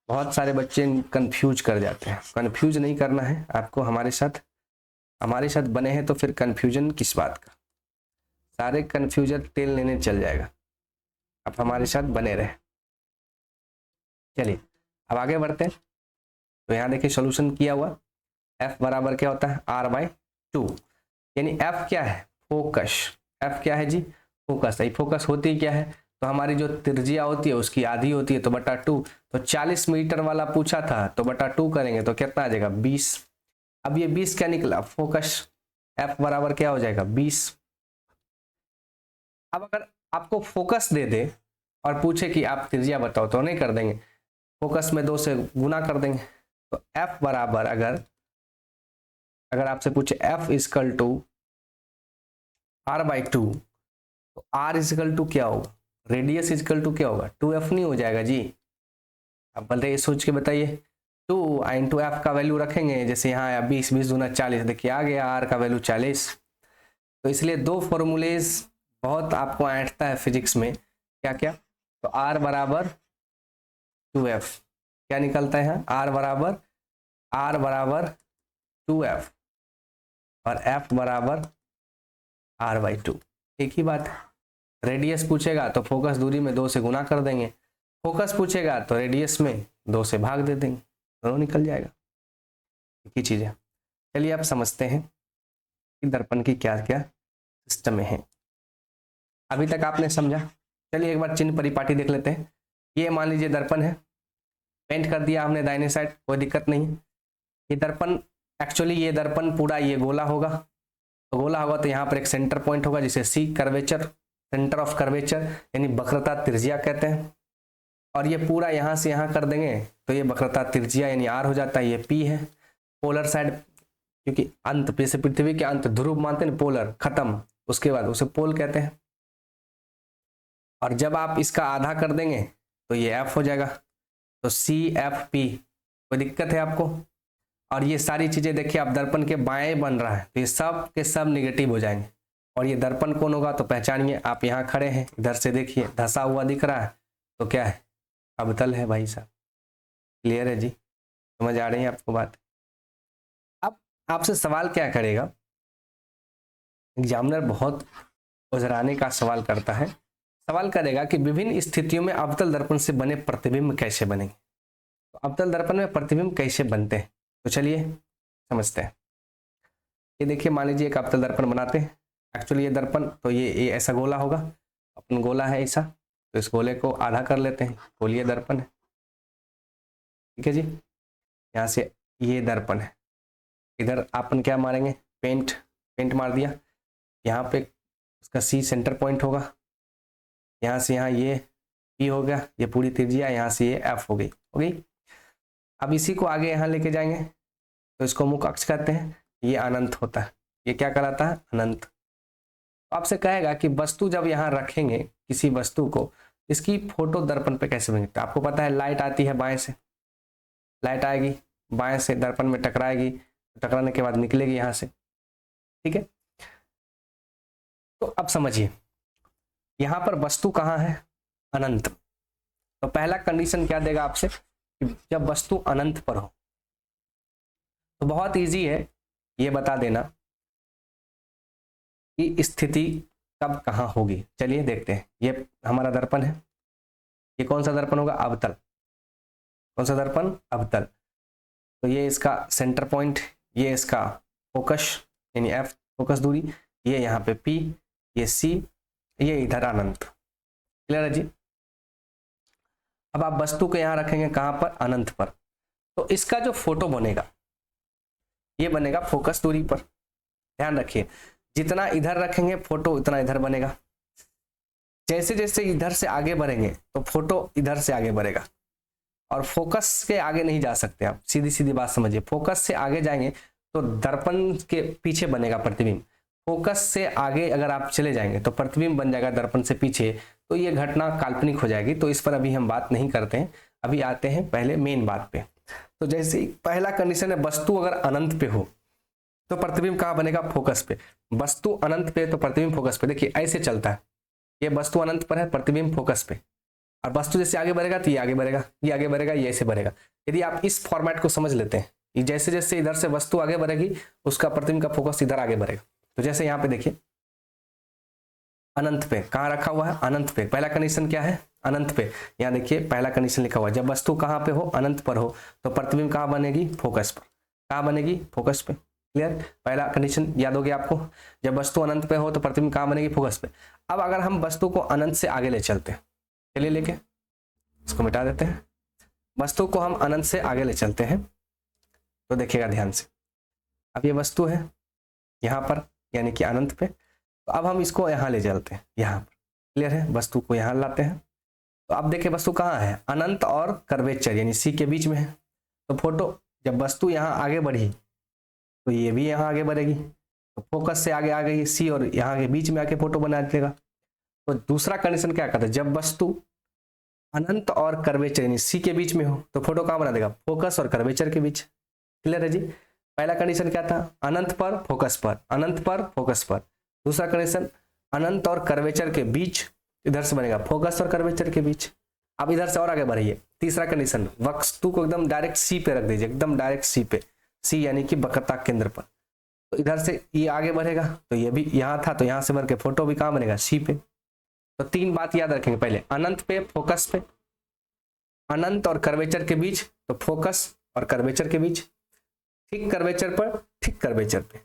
बहुत सारे बच्चे कंफ्यूज कर जाते हैं। कंफ्यूज नहीं करना है आपको, हमारे साथ बने हैं तो फिर कंफ्यूजन किस बात का? सारे कंफ्यूजन तेल लेने चल जाएगा। आप हमारे साथ बने रहे। चलिए अब आगे बढ़ते हैं। तो यहाँ देखिए सॉल्यूशन किया हुआ, F बराबर क्या होता है? r/2, यानी F क्या है? फोकस। F क्या है जी? फोकस। फोकस होती क्या है? तो हमारी जो त्रिज्या होती है उसकी आधी होती है, तो बटा 2। तो 40 मीटर वाला पूछा था तो बटा 2 करेंगे तो कितना आ जाएगा? 20। अब ये 20 क्या निकला? फोकस। F बराबर क्या हो जाएगा? 20। अब अगर आपको फोकस दे दे और पूछे कि आप त्रिज्या बताओ तो नहीं कर देंगे, फोकस में 2 से गुना कर देंगे। तो F बराबर अगर आपसे पूछे F इजकल टू r/2, तो r इजकल टू क्या होगा? रेडियस इजकल टू क्या होगा? 2f नहीं हो जाएगा जी? अब बताइए, सोच के बताइए। 2 इंटू एफ का वैल्यू रखेंगे, जैसे यहाँ आया 20, 20 दूना 40, देखिए आ गया r का वैल्यू 40। तो इसलिए दो फॉर्मूलेज बहुत आपको ऐंठता है फिजिक्स में, क्या क्या? तो r बराबर 2f क्या निकलता है? r बराबर 2f और f बराबर r/2। एक ही बात है। रेडियस पूछेगा तो फोकस दूरी में 2 से गुना कर देंगे, फोकस पूछेगा तो रेडियस में 2 से भाग दे देंगे, दोनों निकल जाएगा। एक ही चीज है। चलिए आप समझते हैं कि दर्पण की क्या क्या सिस्टम में है। अभी तक आपने समझा। चलिए एक बार चिन्ह परिपाटी देख लेते हैं। ये मान लीजिए दर्पण है, पेंट कर दिया हमने दाहिने साइड, कोई दिक्कत नहीं है। ये दर्पण एक्चुअली ये दर्पण पूरा ये गोला होगा, तो गोला होगा तो यहाँ पर एक सेंटर पॉइंट होगा जिसे सी कर्वेचर, सेंटर ऑफ कर्वेचर यानी वक्रता त्रिज्या कहते हैं। और ये पूरा यहाँ से यहाँ कर देंगे तो ये वक्रता त्रिज्या यानी आर हो जाता है। ये पी है। पोलर साइड, क्योंकि अंत, जैसे पृथ्वी के अंत ध्रुव मानते हैं, पोलर खत्म, उसके बाद उसे पोल कहते हैं। और जब आप इसका आधा कर देंगे तो ये एफ हो जाएगा, तो CFP। कोई दिक्कत है आपको? और ये सारी चीजें देखिए, आप दर्पण के बाएं बन रहा है तो ये सब के सब निगेटिव हो जाएंगे। और ये दर्पण कौन होगा तो पहचानिए, आप यहाँ खड़े हैं, इधर से देखिए धंसा हुआ दिख रहा है तो क्या है? अवतल है भाई साहब। क्लियर है जी? समझ आ रही है आपको बात? अब आपसे सवाल क्या करेगा, एग्जामिनर बहुत उजराने का सवाल करता है। सवाल करेगा कि विभिन्न स्थितियों में अवतल दर्पण से बने प्रतिबिंब कैसे बनेंगे। तो अवतल दर्पण में प्रतिबिंब कैसे बनते हैं, तो चलिए समझते हैं। ये देखिए, मान लीजिए एक अवतल दर्पण बनाते हैं, एक्चुअली ये दर्पण तो ये ऐसा गोला होगा, अपन गोला है ऐसा, तो इस गोले को आधा कर लेते हैं, गोलीय दर्पण है। ठीक है जी, यहाँ से ये दर्पण है, इधर अपन क्या मारेंगे, पेंट मार दिया। यहाँ पे उसका सी सेंटर पॉइंट होगा, यहाँ से यहाँ ये पी हो गया, ये पूरी त्रिज्या, यहाँ से ये एफ हो गई। अब इसी को आगे यहाँ लेके जाएंगे तो इसको मुख्य अक्ष कहते हैं, ये अनंत होता है, ये क्या कहलाता है, अनंत। तो आपसे कहेगा कि वस्तु जब यहाँ रखेंगे किसी वस्तु को, इसकी फोटो दर्पण पे कैसे बनेगी। तो आपको पता है लाइट आती है बाएं से, लाइट आएगी बाएं से दर्पण में टकराएगी, टकराने के बाद निकलेगी यहाँ से। ठीक है, तो अब समझिए यहाँ पर वस्तु कहाँ है, अनंत। तो पहला कंडीशन क्या देगा आपसे, कि जब वस्तु अनंत पर हो। तो बहुत इजी है ये बता देना कि स्थिति कब कहाँ होगी। चलिए देखते हैं, ये हमारा दर्पण है, ये कौन सा दर्पण होगा, अवतल। कौन सा दर्पण, अवतल। तो ये इसका सेंटर पॉइंट, ये इसका फोकस यानी एफ फोकस दूरी, ये यहाँ पे पी, ये सी, ये इधर अनंत। क्लियर है जी। अब आप वस्तु को यहाँ रखेंगे कहाँ पर, अनंत पर। तो इसका जो फोटो बनेगा ये बनेगा फोकस दूरी पर। ध्यान रखिए, जितना इधर रखेंगे फोटो उतना इधर बनेगा। जैसे जैसे इधर से आगे बढ़ेंगे तो फोटो इधर से आगे बढ़ेगा, और फोकस के आगे नहीं जा सकते आप, सीधी सीधी बात समझिए। फोकस से आगे जाएंगे तो दर्पण के पीछे बनेगा प्रतिबिंब। फोकस से आगे अगर आप चले जाएंगे तो प्रतिबिंब बन जाएगा दर्पण से पीछे, तो ये घटना काल्पनिक हो जाएगी। तो इस पर अभी हम बात नहीं करते हैं, अभी आते हैं पहले मेन बात पे। तो जैसे पहला कंडीशन है, वस्तु अगर अनंत पे हो तो प्रतिबिंब कहाँ बनेगा, फोकस पे। वस्तु अनंत पे तो प्रतिबिंब फोकस पे। देखिए ऐसे चलता है, ये वस्तु अनंत पर है, प्रतिबिंब फोकस पे, और वस्तु जैसे आगे बढ़ेगा तो ये आगे बढ़ेगा, ये आगे बढ़ेगा, ये ऐसे बढ़ेगा। यदि आप इस फॉर्मेट को समझ लेते हैं, जैसे जैसे इधर से वस्तु आगे बढ़ेगी उसका प्रतिबिंब का फोकस इधर आगे बढ़ेगा। तो जैसे यहाँ पे देखिए अनंत पे कहाँ रखा हुआ है, अनंत पे। पहला कंडीशन क्या है, अनंत पे। यहाँ देखिए पहला कंडीशन लिखा हुआ है, जब वस्तु कहाँ पे हो, अनंत पर हो, तो प्रतिबिंब कहाँ बनेगी, फोकस पर। कहाँ बनेगी, फोकस पे। क्लियर, पहला कंडीशन याद हो गया आपको, जब वस्तु अनंत पे हो तो प्रतिबिंब कहाँ बनेगी, फोकस पे। अब अगर हम वस्तु को अनंत से आगे ले चलते हैं, चलिए लेके इसको मिटा देते हैं, वस्तु को हम अनंत से आगे ले चलते हैं, तो देखिएगा ध्यान से। अब ये वस्तु है यहाँ पर यानी कि अनंत पे, तो अब हम इसको यहाँ ले चलते हैं, यहाँ पर। क्लियर है, वस्तु को यहाँ लाते हैं। तो अब देखिए वस्तु कहाँ है, अनंत और कर्वेचर यानी सी के बीच में है। तो फोटो जब वस्तु यहाँ आगे बढ़ी तो ये भी यहाँ आगे बढ़ेगी, तो फोकस से आगे आ गई सी, और यहाँ के बीच में आके फोटो बना देगा। तो दूसरा कंडीशन क्या कहता है, जब वस्तु अनंत और कर्वेचर यानी सी के बीच में हो तो फोटो कहाँ बना देगा, फोकस और कर्वेचर के बीच। क्लियर है जी। पहला कंडीशन क्या था, अनंत पर फोकस पर, अनंत पर फोकस पर। दूसरा कंडीशन अनंत और कर्वेचर के बीच, इधर से बनेगा फोकस और कर्वेचर के बीच। अब इधर से और आगे बढ़िए, तीसरा कंडीशन, वस्तु को एकदम डायरेक्ट सी पे रख दीजिए, एकदम डायरेक्ट सी पे, सी यानी कि वक्रता केंद्र पर। तो इधर से ये आगे बढ़ेगा तो ये भी यहाँ था, तो यहाँ से बढ़ के फोटो भी कहाँ बनेगा, सी पे। तो तीन बात याद रखेंगे, पहले अनंत पे फोकस पे, अनंत और कर्वेचर के बीच तो फोकस और कर्वेचर के बीच, ठीक कर्वेचर पर ठीक कर्वेचर पे।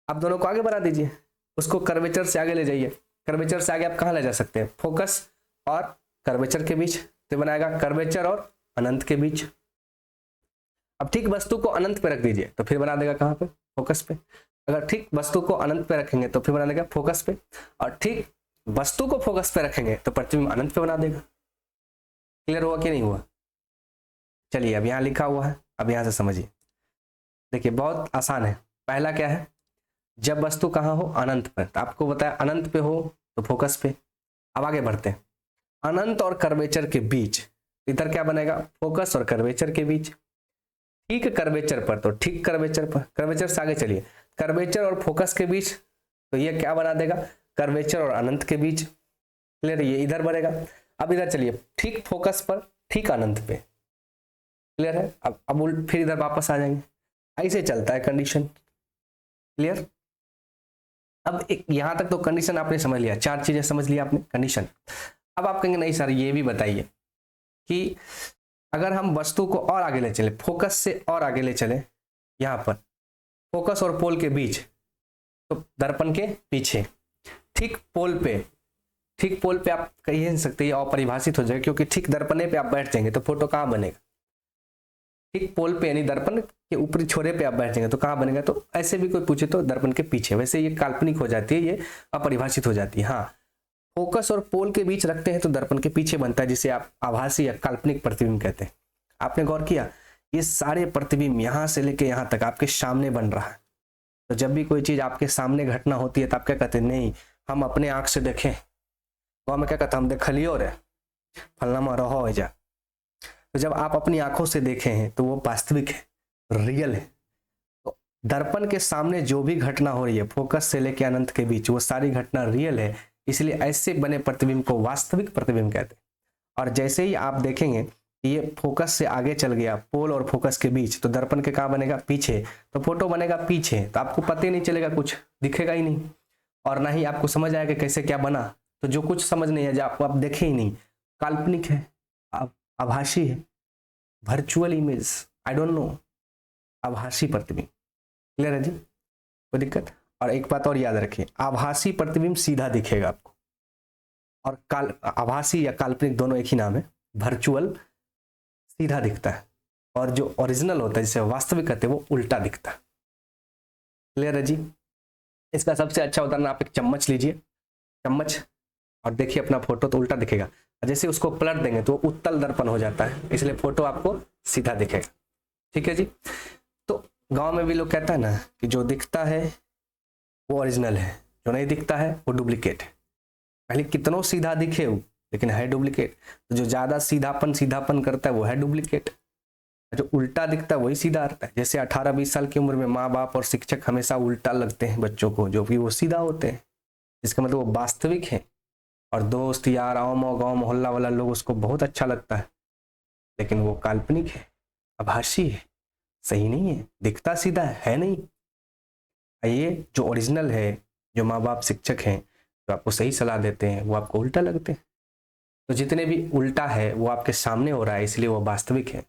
आप दोनों को आगे बढ़ा दीजिए, उसको कर्वेचर से आगे ले जाइए। कर्वेचर से आगे आप कहाँ ले जा सकते हैं, फोकस और कर्वेचर के बीच, तो बनाएगा कर्वेचर और अनंत के बीच। अब ठीक वस्तु को अनंत पे रख दीजिए तो फिर बना देगा कहाँ पे, फोकस पे। अगर ठीक वस्तु को अनंत पे रखेंगे तो फिर बना देगा फोकस पे, और ठीक वस्तु को फोकस पे रखेंगे तो प्रतिबिंब अनंत पे बना देगा। क्लियर हुआ कि नहीं हुआ। चलिए अब यहाँ लिखा हुआ है, अब यहाँ से समझिए। देखिए बहुत आसान है। पहला क्या है, जब वस्तु कहाँ हो, अनंत पर। तो आपको बताया अनंत पे हो तो फोकस पे। अब आगे बढ़ते हैं, अनंत और कर्वेचर के बीच, इधर क्या बनेगा, फोकस और कर्वेचर के बीच। ठीक कर्वेचर पर तो ठीक कर्वेचर पर, कर्वेचर से आगे चलिए, कर्वेचर और फोकस के बीच, तो ये क्या बना देगा, कर्वेचर और अनंत के बीच। क्लियर, ये इधर बढ़ेगा। अब इधर चलिए, ठीक फोकस पर ठीक अनंत पे। क्लियर है। अब उल्ट फिर इधर वापस आ जाएंगे, ऐसे चलता है कंडीशन। क्लियर। अब एक यहां तक तो कंडीशन आपने समझ लिया, चार चीजें समझ लिया आपने कंडीशन। अब आप कहेंगे नहीं सर ये भी बताइए कि अगर हम वस्तु को और आगे ले चले, फोकस से और आगे ले चले, यहाँ पर फोकस और पोल के बीच, तो दर्पण के पीछे, ठीक पोल पे आप कह नहीं सकते, ये अपरिभाषित हो जाएगा, क्योंकि ठीक दर्पणे पे आप बैठ जाएंगे तो फोटो कहाँ बनेगा? ठीक पोल पे यानी दर्पण के ऊपरी छोरे पे आप बैठ जाएंगे तो कहाँ बनेगा? तो ऐसे भी कोई पूछे तो दर्पण के पीछे। वैसे ये काल्पनिक हो जाती है, ये अपरिभाषित हो जाती है। हाँ, फोकस और पोल के बीच रखते हैं तो दर्पण के पीछे बनता है, जिसे आप आभासी या काल्पनिक प्रतिबिंब कहते हैं। आपने गौर किया, ये सारे प्रतिबिंब यहाँ से लेके यहाँ तक आपके सामने बन रहा है। तो जब भी कोई चीज आपके सामने घटना होती है तो आप क्या कहते हैं? नहीं, हम अपने आंख से देखें। गाँव में क्या कहते हैं? हम देखलियो रे फलनामा रहो जा। तो जब आप अपनी आंखों से देखे हैं तो वो वास्तविक है, रियल है। तो दर्पण के सामने जो भी घटना हो रही है फोकस से लेके अनंत के बीच, वो सारी घटना रियल है, इसलिए ऐसे बने प्रतिबिंब को वास्तविक प्रतिबिंब कहते हैं। और जैसे ही आप देखेंगे कि ये फोकस से आगे चल गया पोल और फोकस के बीच, तो दर्पण के कहाँ बनेगा? पीछे। तो फोटो बनेगा पीछे, तो आपको पता ही नहीं चलेगा, कुछ दिखेगा ही नहीं, और ना ही आपको समझ आएगा कैसे क्या बना। तो जो कुछ समझ नहीं है, जो आपको आप देखे ही नहीं, काल्पनिक है, आभासी है, virtual image, I don't know, आभासी प्रतिबिंब। क्लियर है जी? कोई दिक्कत? और एक बात और याद रखिए, आभासी प्रतिबिंब सीधा दिखेगा आपको, और आभासी या काल्पनिक दोनों एक ही नाम है। वर्चुअल सीधा दिखता है, और जो ओरिजिनल होता है जिसे वास्तविक कहते हैं वो उल्टा दिखता है। क्लियर है जी? इसका सबसे अच्छा उदाहरण, आप एक चम्मच लीजिए, चम्मच, और देखिए अपना फोटो तो उल्टा दिखेगा, जैसे उसको पलट देंगे तो उत्तल दर्पण हो जाता है, इसलिए फोटो आपको सीधा दिखेगा। ठीक है जी? तो गांव में भी लोग कहता है ना कि जो दिखता है वो ओरिजिनल है, जो नहीं दिखता है वो डुप्लीकेट है। पहले कितनों सीधा दिखे वो, लेकिन है डुप्लीकेट। तो जो ज्यादा सीधापन करता है वो है डुप्लीकेट, जो उल्टा दिखता है वही सीधा आता है। जैसे 18-20 साल की उम्र में माँ बाप और शिक्षक हमेशा उल्टा लगते हैं बच्चों को, जो कि वो सीधा होते हैं, इसका मतलब वो वास्तविक है। और दोस्त यार गाँव मोहल्ला वाला लोग उसको बहुत अच्छा लगता है, लेकिन वो काल्पनिक है, आभासी है, सही नहीं है, दिखता सीधा है नहीं। ये जो ओरिजिनल है, जो माँ बाप शिक्षक हैं जो आपको सही सलाह देते हैं, वो आपको उल्टा लगते हैं। तो जितने भी उल्टा है वो आपके सामने हो रहा है, इसलिए वो वास्तविक है।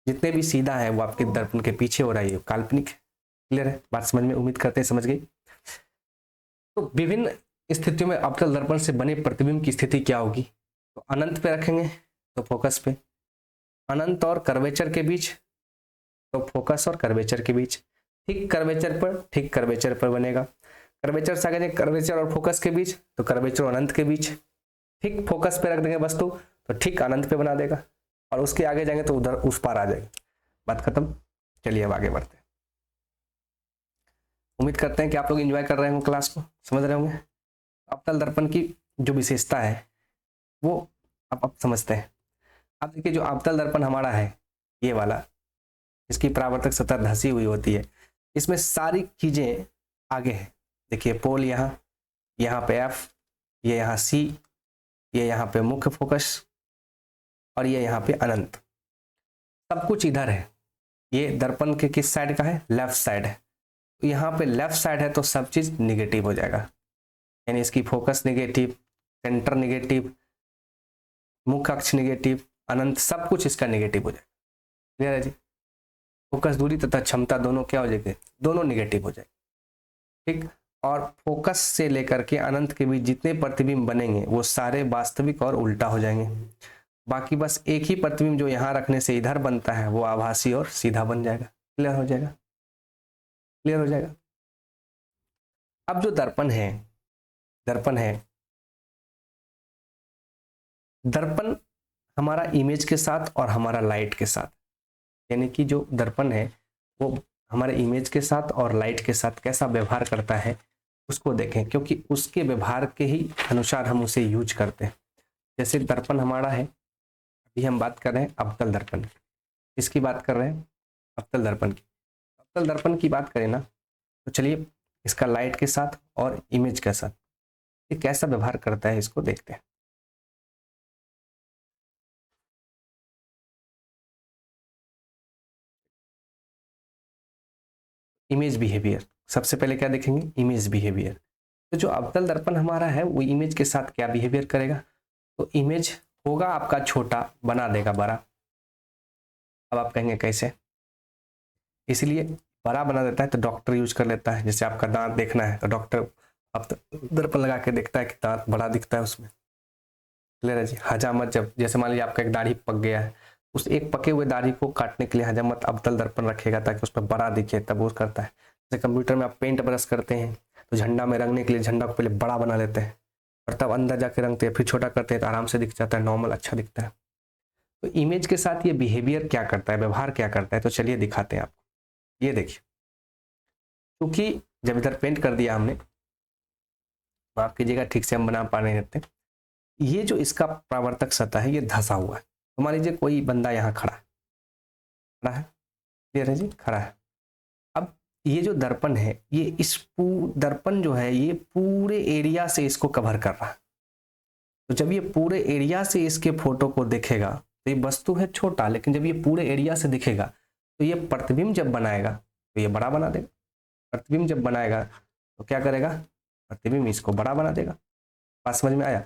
जितने भी सीधा है वो आपके दर्पण के पीछे हो रहा है, काल्पनिक है। क्लियर है? बात समझ में, उम्मीद करते हैं समझ गई। तो विभिन्न स्थितियों में अवतल दर्पण से बने प्रतिबिंब की स्थिति क्या होगी? तो अनंत पे रखेंगे तो फोकस पे, अनंत और कर्वेचर के बीच तो फोकस और कर्वेचर के बीच, ठीक कर्वेचर पर बनेगा। कर्वेचर से आगे कर्वेचर और फोकस के बीच तो कर्वेचर और अनंत के बीच, ठीक फोकस पे रख देंगे वस्तु तो ठीक अनंत पे बना देगा, और उसके आगे जाएंगे तो उधर उस पार आ जाएगा। बात खत्म। चलिए अब आगे बढ़ते हैं। उम्मीद करते हैं कि आप लोग एंजॉय कर रहे होंगे, क्लास को समझ रहे होंगे। अवतल दर्पण की जो विशेषता है वो आप समझते हैं। अब देखिए, जो अवतल दर्पण हमारा है ये वाला, इसकी परावर्तक सतह धंसी हुई होती है, इसमें सारी चीजें आगे है। देखिए पोल यहाँ पे F, ये यहाँ C, ये यहाँ पे मुख्य फोकस, और ये यहाँ पे अनंत, सब कुछ इधर है। ये दर्पण के किस साइड का है? लेफ्ट साइड है। तो यहाँ पे लेफ्ट साइड है तो सब चीज निगेटिव हो जाएगा, यानी इसकी फोकस निगेटिव, सेंटर निगेटिव, मुख्य अक्ष निगेटिव, अनंत, सब कुछ इसका निगेटिव हो जाएगा। क्लियर है जी? फोकस दूरी तथा क्षमता दोनों क्या हो जाएंगे? दोनों निगेटिव हो जाएंगे। ठीक, और फोकस से लेकर के अनंत के बीच जितने प्रतिबिंब बनेंगे वो सारे वास्तविक और उल्टा हो जाएंगे। बाकी बस एक ही प्रतिबिंब जो यहाँ रखने से इधर बनता है वो आभासी और सीधा बन जाएगा। क्लियर हो जाएगा? क्लियर हो जाएगा। अब जो दर्पण है दर्पण हमारा इमेज के साथ और हमारा लाइट के साथ, यानी कि जो दर्पण है वो हमारे इमेज के साथ और लाइट के साथ कैसा व्यवहार करता है उसको देखें, क्योंकि उसके व्यवहार के ही अनुसार हम उसे यूज करते हैं। जैसे दर्पण हमारा है, अभी हम बात कर रहे हैं अवतल दर्पण की। इसकी बात कर रहे हैं? अवतल दर्पण की। अवतल दर्पण की बात करें ना, तो चलिए इसका लाइट के साथ और इमेज के साथ ये कैसा व्यवहार करता है इसको देखते हैं। इमेज बिहेवियर, सबसे पहले क्या देखेंगे? Image behaviour. तो जो अवतल दर्पण हमारा है वो इमेज के साथ क्या बिहेवियर करेगा? तो इमेज होगा आपका छोटा, बना देगा बड़ा। अब आप कहेंगे कैसे? इसलिए बड़ा बना देता है तो डॉक्टर यूज कर लेता है। जैसे आपका दांत देखना है तो डॉक्टर आप दर्पण लगा के देखता है कि दांत बड़ा दिखता है उसमें। क्लियर है जी। हजामत, जब जैसे मान लीजिए आपका एक दाढ़ी पक गया है, उस एक पके हुए दाढ़ी को काटने के लिए हजामत अवतल दर्पण रखेगा ताकि उस पर बड़ा दिखे, तब वो करता है। जैसे कंप्यूटर में आप पेंट ब्रश करते हैं तो झंडा में रंगने के लिए झंडा को पहले बड़ा बना लेते हैं और तब अंदर जाके रंगते हैं, फिर छोटा करते हैं तो आराम से दिख जाता है, नॉर्मल अच्छा दिखता है। तो इमेज के साथ ये बिहेवियर क्या करता है, व्यवहार क्या करता है, तो चलिए दिखाते हैं आपको। ये देखिए, क्योंकि जब इधर पेंट कर दिया हमने, माफ कीजिएगा ठीक से हम बना पा नहीं रहते, ये जो इसका परावर्तक सतह है ये धंसा हुआ है। तो मान लीजिए कोई बंदा यहाँ खड़ा है, क्लियर है जी, खड़ा है। अब ये जो दर्पण है ये इस दर्पण जो है ये पूरे एरिया से इसको कवर कर रहा है। तो जब ये पूरे एरिया से इसके फोटो को देखेगा तो ये वस्तु है छोटा, लेकिन जब ये पूरे एरिया से दिखेगा तो ये प्रतिबिंब जब बनाएगा तो ये बड़ा बना देगा। प्रतिबिंब जब बनाएगा तो क्या करेगा, प्रतिबिंब इसको बड़ा बना देगा। बात समझ में आया।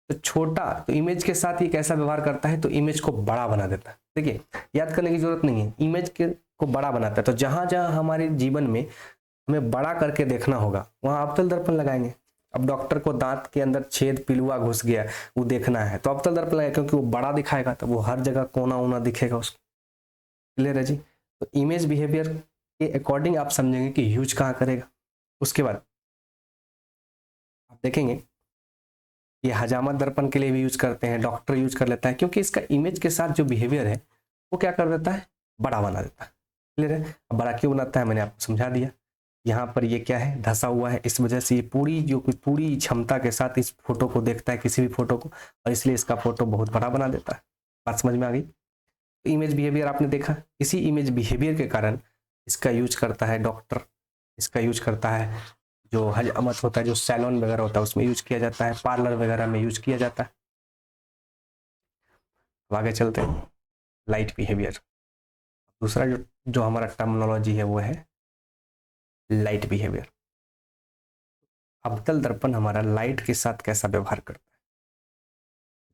तो छोटा, तो इमेज के साथ ये कैसा व्यवहार करता है, तो इमेज को बड़ा बना देता है। देखिए याद करने की जरूरत नहीं है, इमेज को बड़ा बनाता है। तो जहां जहां हमारे जीवन में हमें बड़ा करके देखना होगा वहां अवतल दर्पण लगाएंगे। अब डॉक्टर को दांत के अंदर छेद पिलुआ घुस गया वो देखना है तो अवतल दर्पण लगाएगा, क्योंकि वो बड़ा दिखाएगा तो वो हर जगह कोना वोना दिखेगा उसको। क्लियर है जी। तो इमेज बिहेवियर के अकॉर्डिंग आप समझेंगे कि यूज कहाँ करेगा। उसके बाद आप देखेंगे ये हजामत दर्पण के लिए भी यूज करते हैं, डॉक्टर यूज कर लेता है, क्योंकि इसका इमेज के साथ जो बिहेवियर है वो क्या कर देता है, बड़ा बना देता है। क्लियर है। अब बड़ा क्यों बनाता है मैंने आपको समझा दिया। यहाँ पर ये क्या है, धंसा हुआ है, इस वजह से ये पूरी क्षमता के साथ इस फोटो को देखता है, किसी भी फोटो को, और इसलिए इसका फोटो बहुत बड़ा बना देता है। बात समझ में आ गई। तो इमेज बिहेवियर आपने देखा, इसी इमेज बिहेवियर के कारण इसका यूज करता है डॉक्टर, इसका यूज करता है जो हजामत होता है, जो सैलून वगैरह होता है उसमें यूज किया जाता है, पार्लर वगैरह में यूज किया जाता है। अब आगे चलते हैं, लाइट बिहेवियर। दूसरा जो हमारा टर्मिनोलॉजी है वो है लाइट बिहेवियर। अवतल दर्पण हमारा लाइट के साथ कैसा व्यवहार करता है,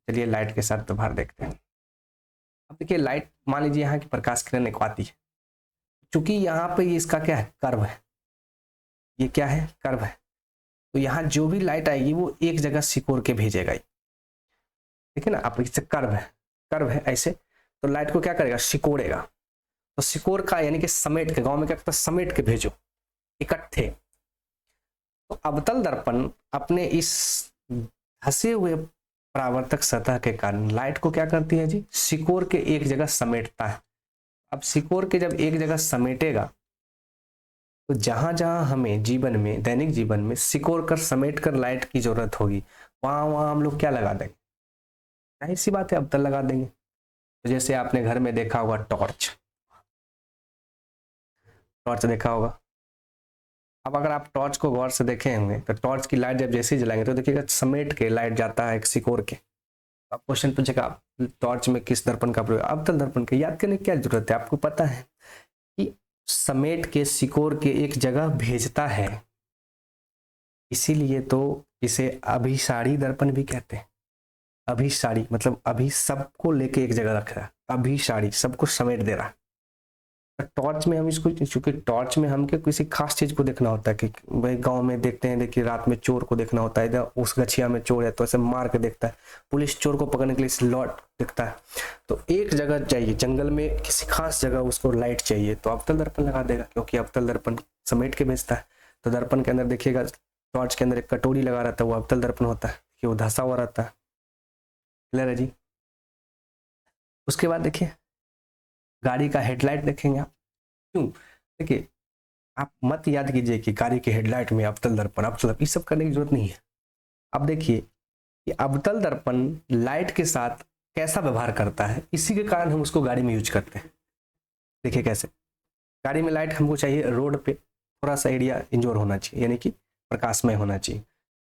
चलिए लाइट के साथ व्यवहार देखते हैं। अब देखिए लाइट, मान लीजिए यहाँ की प्रकाश किरण एक आती है, चूंकि यहाँ पे इसका क्या है, कर्व है, ये क्या है, कर्व है, तो यहाँ जो भी लाइट आएगी वो एक जगह सिकोड़ के भेजेगा। ठीक है ना, आप इससे कर्व है ऐसे, तो लाइट को क्या करेगा, सिकोड़ेगा। तो सिकोड़ का यानी कि समेट के, गांव में क्या करता है, समेट के भेजो इकट्ठे। तो अवतल दर्पण अपने इस धंसे हुए परावर्तक सतह के कारण लाइट को क्या करती है जी, सिकोड़ के एक जगह समेटता है। अब सिकोड़ के जब एक जगह समेटेगा तो जहां जहां हमें जीवन में, दैनिक जीवन में सिकोड़ कर समेट कर लाइट की जरूरत होगी वहां वहां हम लोग क्या लगा देंगे, जाहिर सी बात है अवतल लगा देंगे। तो जैसे आपने घर में देखा होगा टॉर्च देखा होगा। अब अगर आप टॉर्च को गौर से देखे होंगे तो टॉर्च की लाइट जब जैसे ही जलाएंगे तो देखिएगा समेट के लाइट जाता है एक सिकोड़ के। अब क्वेश्चन पूछेगा टॉर्च में किस दर्पण का प्रयोग, अवतल दर्पण के। याद करने की क्या जरूरत है, आपको पता है कि समेट के सिकोड़ के एक जगह भेजता है, इसीलिए तो इसे अभिसारी दर्पण भी कहते हैं। अभिसारी मतलब अभी सबको लेके एक जगह रख रहा है, अभिसारी सबको समेट दे रहा है। टॉर्च में हम इसको, चूंकि टॉर्च में हम किसी खास चीज को देखना होता है कि भाई गांव में देखते हैं, देखिए रात में चोर को देखना होता है, इधर उस गछिया में चोर है तो ऐसे मार के देखता है, पुलिस चोर को पकड़ने के लिए लौट देखता है। तो एक जगह चाहिए, जंगल में किसी खास जगह उसको लाइट चाहिए तो अवतल दर्पण लगा देगा, क्योंकि अवतल दर्पण समेट के भेजता है। तो दर्पण के अंदर देखिएगा टॉर्च के अंदर एक कटोरी लगा रहता है, वो अवतल दर्पण होता है कि वो धंसा हुआ रहता है। क्लियर है जी। उसके बाद देखिए गाड़ी का हेडलाइट देखेंगे आप, क्यों, देखिए आप मत याद कीजिए कि गाड़ी के हेडलाइट में अवतल दर्पण, अवतल, ये सब करने की जरूरत नहीं है। अब देखिए कि अवतल दर्पण लाइट के साथ कैसा व्यवहार करता है, इसी के कारण हम उसको गाड़ी में यूज करते हैं। देखिए कैसे, गाड़ी में लाइट हमको चाहिए, रोड पे थोड़ा सा एरिया इंजोर होना चाहिए, यानी कि प्रकाशमय होना चाहिए।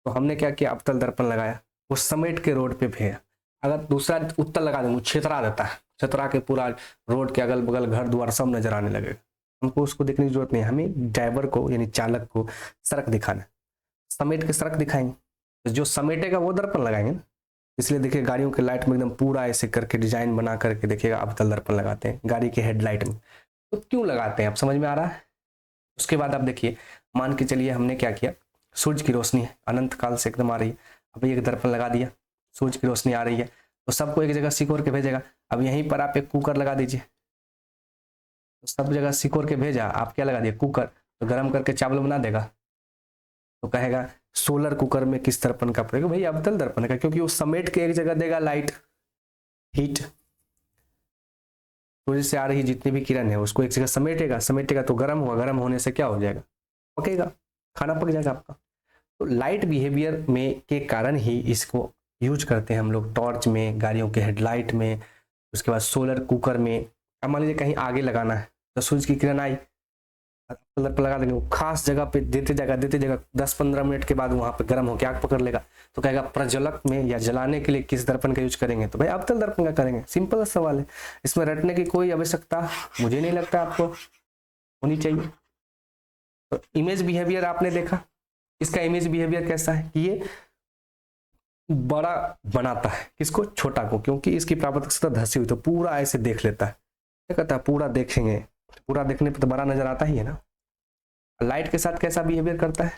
तो हमने क्या किया, अवतल दर्पण लगाया, वो समेट के रोड पे भेजा। अगर दूसरा उत्तल लगा देंगे, छेतरा देता है, छतरा के पूरा रोड के अगल बगल घर द्वार सब नजर आने लगेगा। हमको उसको देखने की जरूरत नहीं, हमें ड्राइवर को यानी चालक को सड़क दिखाना, समेट के सड़क दिखाएंगे, तो जो समेटेगा वो दर्पण लगाएंगे ना। इसलिए देखिए गाड़ियों के लाइट में एकदम पूरा ऐसे करके डिजाइन बना करके देखिएगा अवतल दर्पण लगाते हैं गाड़ी के हेडलाइट में। तो क्यों लगाते हैं, आप समझ में आ रहा है, उसके बाद आप देखिए, मान के चलिए हमने क्या किया, सूरज की रोशनी है अनंत काल से एकदम आ रही है, अब एक दर्पण लगा दिया, सूरज की रोशनी आ रही है तो सबको एक जगह सिकोर के भेजेगा। अब यहीं पर आप एक कुकर लगा दीजिए, तो सब जगह सिकोर के भेजा, आप क्या लगा दिए, कुकर, तो गर्म करके चावल बना देगा। तो कहेगा सोलर कुकर में किस दर्पण का प्रयोग, भाई अवतल दर्पण का, क्योंकि वो समेट के एक जगह देगा लाइट, हीट, सूर्य से आ रही जितनी भी किरण है उसको एक जगह समेटेगा, समेटेगा तो गर्म होगा, गर्म होने से क्या हो जाएगा, पकेगा, खाना पक जाएगा आपका। तो लाइट बिहेवियर में के कारण ही इसको यूज करते हैं हम लोग टॉर्च में, गाड़ियों के हेडलाइट में, उसके बाद सोलर कुकर में। अब मान लीजिए कहीं आगे लगाना है तो सूरज की किरण आई, लगा देंगे, वो खास जगह पे देते जाएगा 10-15 मिनट के बाद वहां पे गर्म होकर आग पकड़ लेगा। तो कहेगा प्रज्वलक में या जलाने के लिए किस दर्पण का यूज करेंगे, तो भाई अवतल दर्पण का करेंगे। सिंपल सवाल है, इसमें रटने की कोई आवश्यकता मुझे नहीं लगता आपको होनी चाहिए। तो इमेज बिहेवियर आपने देखा, इसका इमेज बिहेवियर कैसा है कि ये बड़ा बनाता है किसको, छोटा को, क्योंकि इसकी प्राप्तकता धसी हुई तो पूरा ऐसे देख लेता है, क्या कहता है पूरा देखेंगे, पूरा देखने पर तो बड़ा नजर आता ही है ना। लाइट के साथ कैसा बिहेवियर करता है,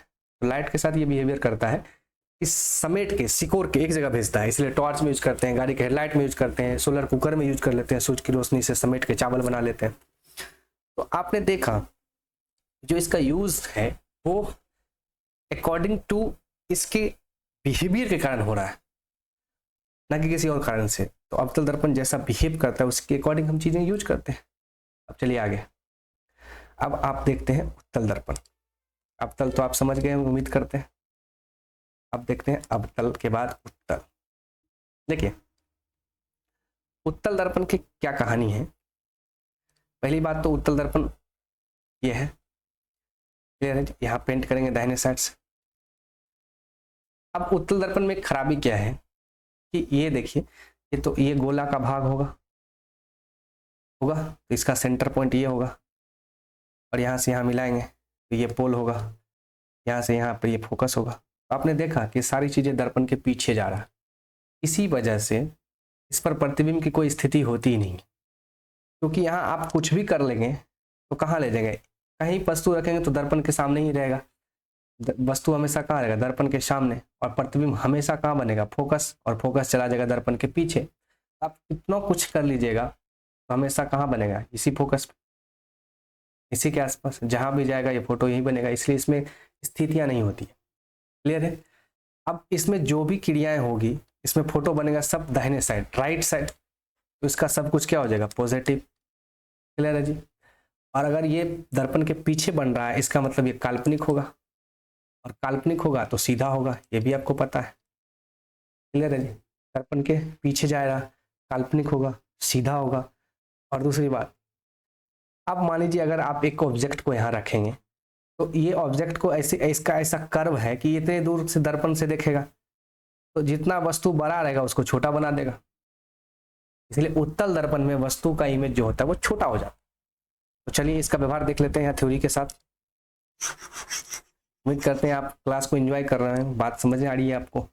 तो लाइट के साथ ये बिहेवियर करता है कि समेट के सिकोर के एक जगह भेजता है, इसलिए टॉर्च में यूज करते हैं, गाड़ी के हेडलाइट में यूज करते हैं, सोलर कुकर में यूज कर लेते हैं, सूरज की रोशनी से समेट के चावल बना लेते हैं। तो आपने देखा जो इसका यूज है वो अकॉर्डिंग टू इसके बिहेवियर के कारण हो रहा है, ना कि किसी और कारण से। तो अवतल दर्पण जैसा बिहेव करता है उसके अकॉर्डिंग हम चीजें यूज करते हैं। अब चलिए आगे, अब आप देखते हैं उत्तल दर्पण। अवतल तो आप समझ गए उम्मीद करते हैं, अब देखते हैं अवतल के बाद उत्तल। देखिए उत्तल दर्पण की क्या कहानी है। पहली बात तो उत्तल दर्पण ये है, क्लियर है, यहाँ पेंट करेंगे दाहिने साइड से। अब उत्तल दर्पण में खराबी क्या है कि ये देखिए, ये तो ये गोला का भाग होगा तो इसका सेंटर पॉइंट ये होगा, और यहाँ से यहाँ मिलाएंगे तो ये पोल होगा, यहाँ से यहाँ पर ये फोकस होगा। आपने देखा कि सारी चीजें दर्पण के पीछे जा रहा है, इसी वजह से इस पर प्रतिबिंब की कोई स्थिति होती ही नहीं, क्योंकि यहाँ आप कुछ भी कर लेंगे तो कहाँ ले जाएंगे, कहीं वस्तु रखेंगे तो दर्पण के सामने ही रहेगा, वस्तु हमेशा कहाँ रहेगा, दर्पण के सामने, और प्रतिबिंब हमेशा कहाँ बनेगा, फोकस, और फोकस चला जाएगा दर्पण के पीछे। आप कितना कुछ कर लीजिएगा तो हमेशा कहाँ बनेगा, इसी फोकस, इसी के आसपास, जहां भी जाएगा ये फोटो यही बनेगा, इसलिए इसमें स्थितियां नहीं होती है। क्लियर है। अब इसमें जो भी क्रियाएं होगी इसमें फोटो बनेगा सब दाहिने साइड, राइट साइड, तो इसका सब कुछ क्या हो जाएगा, पॉजिटिव। क्लियर है जी। और अगर ये दर्पण के पीछे बन रहा है इसका मतलब ये काल्पनिक होगा, और काल्पनिक होगा तो सीधा होगा, ये भी आपको पता है। क्लियर है जी। दर्पण के पीछे जाएगा, काल्पनिक होगा, सीधा होगा। और दूसरी बात, अब मान लीजिए अगर आप एक ऑब्जेक्ट को यहाँ रखेंगे तो ये ऑब्जेक्ट को ऐसे, इसका ऐसा कर्व है कि इतने दूर से दर्पण से देखेगा, तो जितना वस्तु बड़ा रहेगा उसको छोटा बना देगा, इसलिए उत्तल दर्पण में वस्तु का इमेज जो होता है वो छोटा हो जाता है। तो चलिए इसका व्यवहार देख लेते हैं यहाँ थ्योरी के साथ। उम्मीद करते हैं आप क्लास को एंजॉय कर रहे हैं, बात समझ में आ रही है आपको।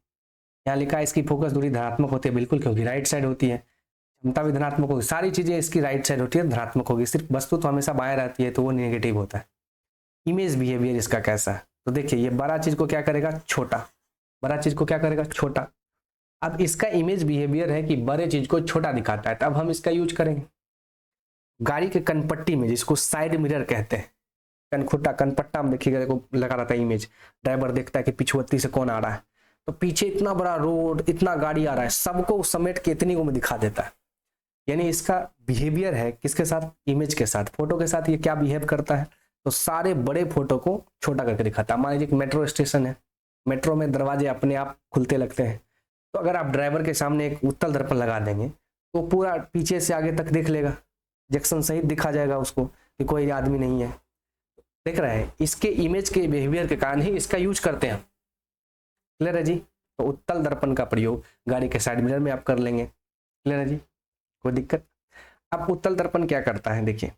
यहाँ लिखा है इसकी फोकस दूरी धनात्मक होती है, बिल्कुल, क्योंकि राइट साइड होती है, क्षमता भी धनात्मक होगी, सारी चीजें इसकी राइट साइड होती है, धनात्मक होगी, सिर्फ वस्तु तो हमेशा बाएं रहती है तो वो नेगेटिव होता है। इमेज बिहेवियर इसका कैसा है, तो देखिए ये बड़ा चीज को क्या करेगा, छोटा, बड़ा चीज को क्या करेगा, छोटा। अब इसका इमेज बिहेवियर है कि बड़े चीज को छोटा दिखाता है, तब हम इसका यूज करेंगे गाड़ी के कनपट्टी में, जिसको साइड मिरर कहते हैं, कनखुट्टा, कनपट्टा में देखिएगा, देखो लगा रहता है इमेज, ड्राइवर देखता है कि पिछुअत्ती से कौन आ रहा है, तो पीछे इतना बड़ा रोड, इतना गाड़ी आ रहा है, सबको समेट के इतनी को में दिखा देता है। यानी इसका बिहेवियर है किसके साथ, इमेज के साथ, फोटो के साथ। ये क्या बिहेव करता है, तो सारे बड़े फोटो को छोटा करके दिखाता है। मान लीजिए मेट्रो स्टेशन है, मेट्रो में दरवाजे अपने आप खुलते लगते हैं, तो अगर आप ड्राइवर के सामने एक उत्तल दर्पण लगा देंगे तो पूरा पीछे से आगे तक देख लेगा, जंक्शन सहित दिखा जाएगा उसको कि कोई आदमी नहीं है, देख रहा है। इसके इमेज के बिहेवियर के कारण ही इसका यूज करते हैं। क्लियर है जी। तो उत्तल दर्पण का प्रयोग गाड़ी के साइड मिरर में आप कर लेंगे। क्लियर है जी, कोई दिक्कत। अब उत्तल दर्पण क्या करता है, देखिए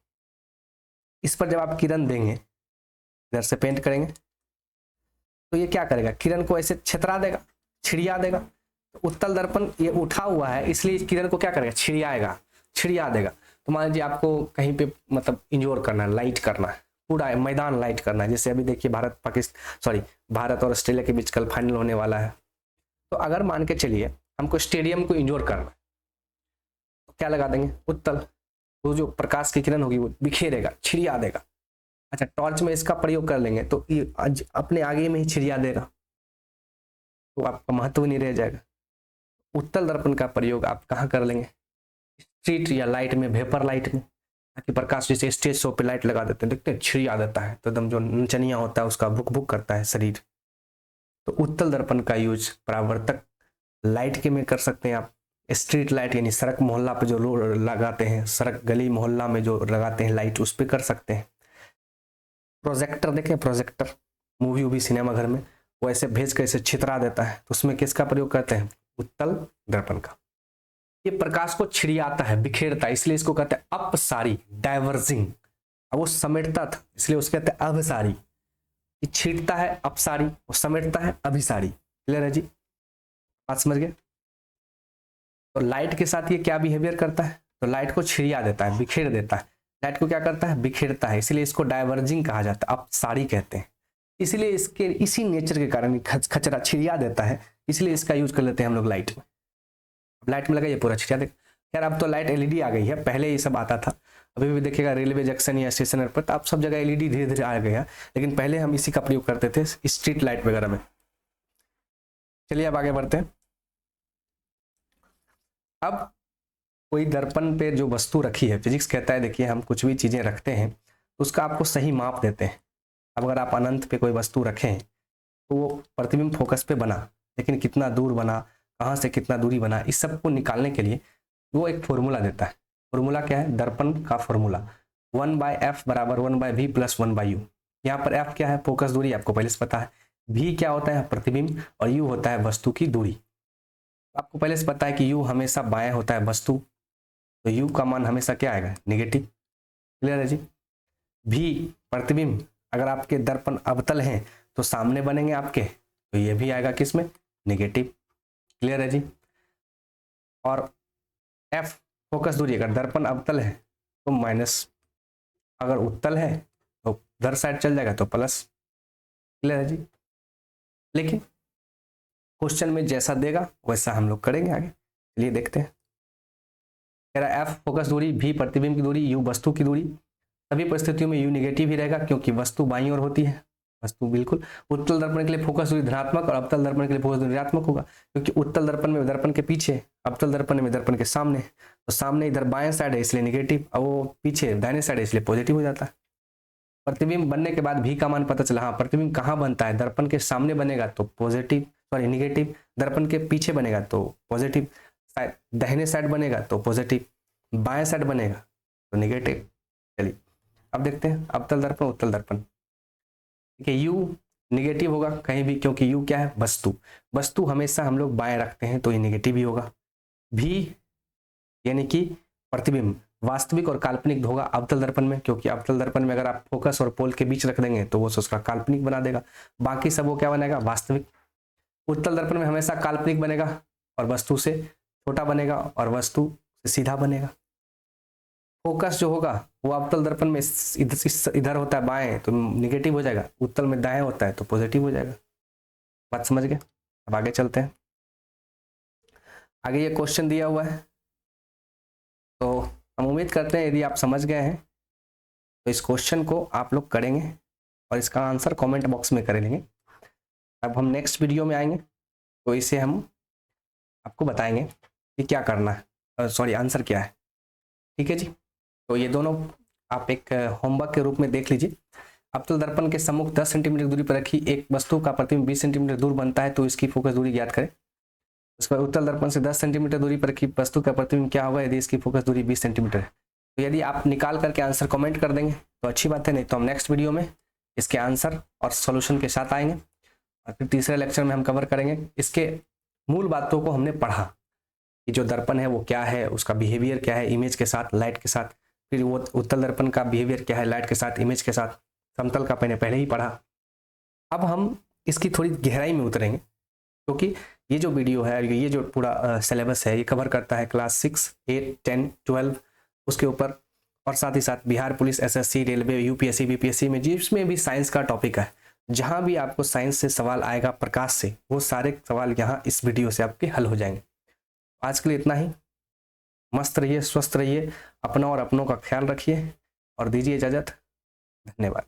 इस पर जब आप किरण देंगे, इधर से पेंट करेंगे, तो ये क्या करेगा, किरण को ऐसे छितरा देगा, छिड़िया देगा। तो उत्तल दर्पण ये उठा हुआ है, इसलिए किरण को क्या करेगा, छिड़ियाएगा, छिड़िया देगा। तो मान लीजिए आपको कहीं पे मतलब इंजोर करना है, लाइट करना है, पूरा मैदान लाइट करना है। जैसे अभी देखिए भारत और ऑस्ट्रेलिया के बीच कल फाइनल होने वाला है। तो अगर मान के चलिए हमको स्टेडियम को इंजोर करना है तो क्या लगा देंगे, उत्तल। वो जो प्रकाश की किरण होगी वो बिखेरेगा, छिड़िया देगा। अच्छा, टॉर्च में इसका प्रयोग कर लेंगे तो ये अपने आगे में ही छिड़िया देगा, तो आपका महत्व नहीं रह जाएगा। उत्तल दर्पण का प्रयोग आप कहाँ कर लेंगे, स्ट्रीट या लाइट में, वेपर लाइट में, ताकि प्रकाश जैसे स्टेज शो पे लाइट लगा देते हैं, देखते हैं छिड़िया देता है तो एकदम जो नचनिया होता है उसका भुक भुक करता है शरीर। तो उत्तल दर्पण का यूज परावर्तक लाइट के में कर सकते हैं आप। स्ट्रीट लाइट यानी सड़क मोहल्ला पे जो लोग लगाते हैं, सड़क गली मोहल्ला में जो लगाते हैं लाइट, उस पर कर सकते हैं। प्रोजेक्टर देखें, प्रोजेक्टर मूवी वूवी सिनेमा घर में वो ऐसे भेज कर ऐसे छितरा देता है, तो उसमें किसका प्रयोग करते हैं, उत्तल दर्पण का। ये प्रकाश को छिड़ियाता है, बिखेरता है, इसलिए इसको कहते हैं अपसारी, डाइवर्जिंग। अब वो समेटता था इसलिए उसको कहते हैं अभिसारी। छींटता है अपसारी, वो समेटता है अभिसारी। क्लियर है जी, बात समझ गए। तो लाइट के साथ ये क्या बिहेवियर करता है, तो लाइट को छिड़िया देता है, बिखेर देता है। लाइट को क्या करता है, बिखेरता है, इसलिए इसको डाइवर्जिंग कहा जाता है, अपसारी कहते हैं। इसलिए इसके इसी नेचर के कारण खचरा छिड़िया देता है, इसलिए इसका यूज कर लेते हैं हम लोग लाइट में। लाइट में लगा ये पूरा छिड़िया देगा। यार अब तो लाइट एलईडी आ गई है, पहले ये सब आता था। अभी भी देखिएगा रेलवे जंक्शन या स्टेशन पर तो आप सब जगह एलईडी धीरे धीरे आ गया, लेकिन पहले हम इसी का प्रयोग करते थे स्ट्रीट लाइट वगैरह में। चलिए अब आगे बढ़ते हैं। अब कोई दर्पण पे जो वस्तु रखी है, फिजिक्स कहता है देखिए हम कुछ भी चीजें रखते हैं तो उसका आपको सही माप देते हैं। अब अगर आप अनंत पे कोई वस्तु रखें तो वो प्रतिबिंब फोकस पे बना, लेकिन कितना दूर बना, कहाँ से कितना दूरी बना, इस सब को निकालने के लिए वो एक फॉर्मूला देता है। फॉर्मूला क्या है, दर्पण का फॉर्मूला 1/f बराबर 1/v प्लस 1/u। यहाँ पर f क्या है, फोकस दूरी, आपको पहले से पता है। v क्या होता है, प्रतिबिंब, और u होता है वस्तु की दूरी। आपको पहले से पता है कि u हमेशा बाएं होता है वस्तु, तो u का मान हमेशा क्या आएगा, नेगेटिव। क्लियर है जी। v प्रतिबिंब, अगर आपके दर्पण अवतल हैं तो सामने बनेंगे आपके, तो ये भी आएगा किसमें, नेगेटिव। क्लियर है जी। और f फोकस दूरी, अगर दर्पण अवतल है तो माइनस, अगर उत्तल है तो उधर साइड चल जाएगा तो प्लस। क्लियर है जी। लेकिन क्वेश्चन में जैसा देगा वैसा हम लोग करेंगे आगे। चलिए देखते हैं। कह रहा है f फोकस दूरी, v प्रतिबिंब की दूरी, u वस्तु की दूरी। सभी परिस्थितियों में u नेगेटिव ही रहेगा क्योंकि वस्तु बाईं ओर होती है। वस्तु बिल्कुल, उत्तल दर्पण के लिए फोकस दूरी धनात्मक और अवतल दर्पण के लिए फोकस दूरी ऋणात्मक होगा, क्योंकि उत्तल दर्पण में दर्पण के पीछे, अवतल दर्पण में दर्पण के सामने। तो सामने इधर बाएं साइड है इसलिए नेगेटिव, और वो पीछे दाहिने साइड है इसलिए पॉजिटिव हो जाता है। प्रतिबिंब बनने के बाद भी का मान पता चला। हाँ, प्रतिबिंब कहाँ बनता है, दर्पण के सामने बनेगा तो पॉजिटिव, सॉरी नेगेटिव, दर्पण के पीछे बनेगा तो पॉजिटिव, दाहिने साइड बनेगा तो पॉजिटिव, बाएं साइड बनेगा तो नेगेटिव। चलिए अब देखते हैं अवतल दर्पण, उत्तल दर्पण। देखिए u निगेटिव होगा कहीं भी, क्योंकि u क्या है, वस्तु। वस्तु हमेशा हम लोग बाएं रखते हैं तो ये निगेटिव ही होगा। भी यानी कि प्रतिबिंब वास्तविक और काल्पनिक होगा अवतल दर्पण में, क्योंकि अवतल दर्पण में अगर आप फोकस और पोल के बीच रख देंगे तो वो उसका काल्पनिक बना देगा, बाकी सब वो क्या बनेगा, वास्तविक। उत्तल दर्पण में हमेशा काल्पनिक बनेगा और वस्तु से छोटा बनेगा और वस्तु से सीधा बनेगा। फोकस जो होगा वो अवतल दर्पण में इधर होता है बाएं तो निगेटिव हो जाएगा, उत्तल में दाएं होता है तो पॉजिटिव हो जाएगा। बात समझ गए। अब आगे चलते हैं। आगे ये क्वेश्चन दिया हुआ है, तो हम उम्मीद करते हैं यदि आप समझ गए हैं तो इस क्वेश्चन को आप लोग करेंगे और इसका आंसर कमेंट बॉक्स में कर लेंगे। अब हम नेक्स्ट वीडियो में आएंगे तो इसे हम आपको बताएंगे कि क्या करना है, सॉरी आंसर क्या है। ठीक है जी। तो ये दोनों आप एक होमवर्क के रूप में देख लीजिए। अवतल दर्पण के सम्मुख 10 सेंटीमीटर दूरी पर रखी एक वस्तु का प्रतिबिंब 20 सेंटीमीटर दूर बनता है तो इसकी फोकस दूरी ज्ञात करें। उसके बाद उत्तल दर्पण से 10 सेंटीमीटर दूरी पर रखी वस्तु का प्रतिबिंब क्या होगा यदि इसकी फोकस दूरी 20 सेंटीमीटर है। तो यदि आप निकाल करके आंसर कमेंट कर देंगे तो अच्छी बात है, नहीं तो हम नेक्स्ट वीडियो में इसके आंसर और सोल्यूशन के साथ आएंगे और फिर तीसरे लेक्चर में हम कवर करेंगे इसके मूल बातों को। हमने पढ़ा कि जो दर्पण है वो क्या है, उसका बिहेवियर क्या है इमेज के साथ, लाइट के साथ, फिर वो उत्तल दर्पण का बिहेवियर क्या है लाइट के साथ, इमेज के साथ, समतल का मैंने पहले ही पढ़ा। अब हम इसकी थोड़ी गहराई में उतरेंगे क्योंकि ये जो वीडियो है, ये जो पूरा सिलेबस है, ये कवर करता है क्लास 6, 8, 10, 12 उसके ऊपर और साथ ही साथ Bihar police, SSC, railway, UPSC, BPSC में जिसमें भी साइंस का टॉपिक है, जहां भी आपको साइंस से सवाल आएगा प्रकाश से, वो सारे सवाल यहाँ इस वीडियो से आपके हल हो जाएंगे। आज के लिए इतना ही। मस्त रहिए, स्वस्थ रहिए, अपना और अपनों का ख्याल रखिए और दीजिए इजाजत। धन्यवाद।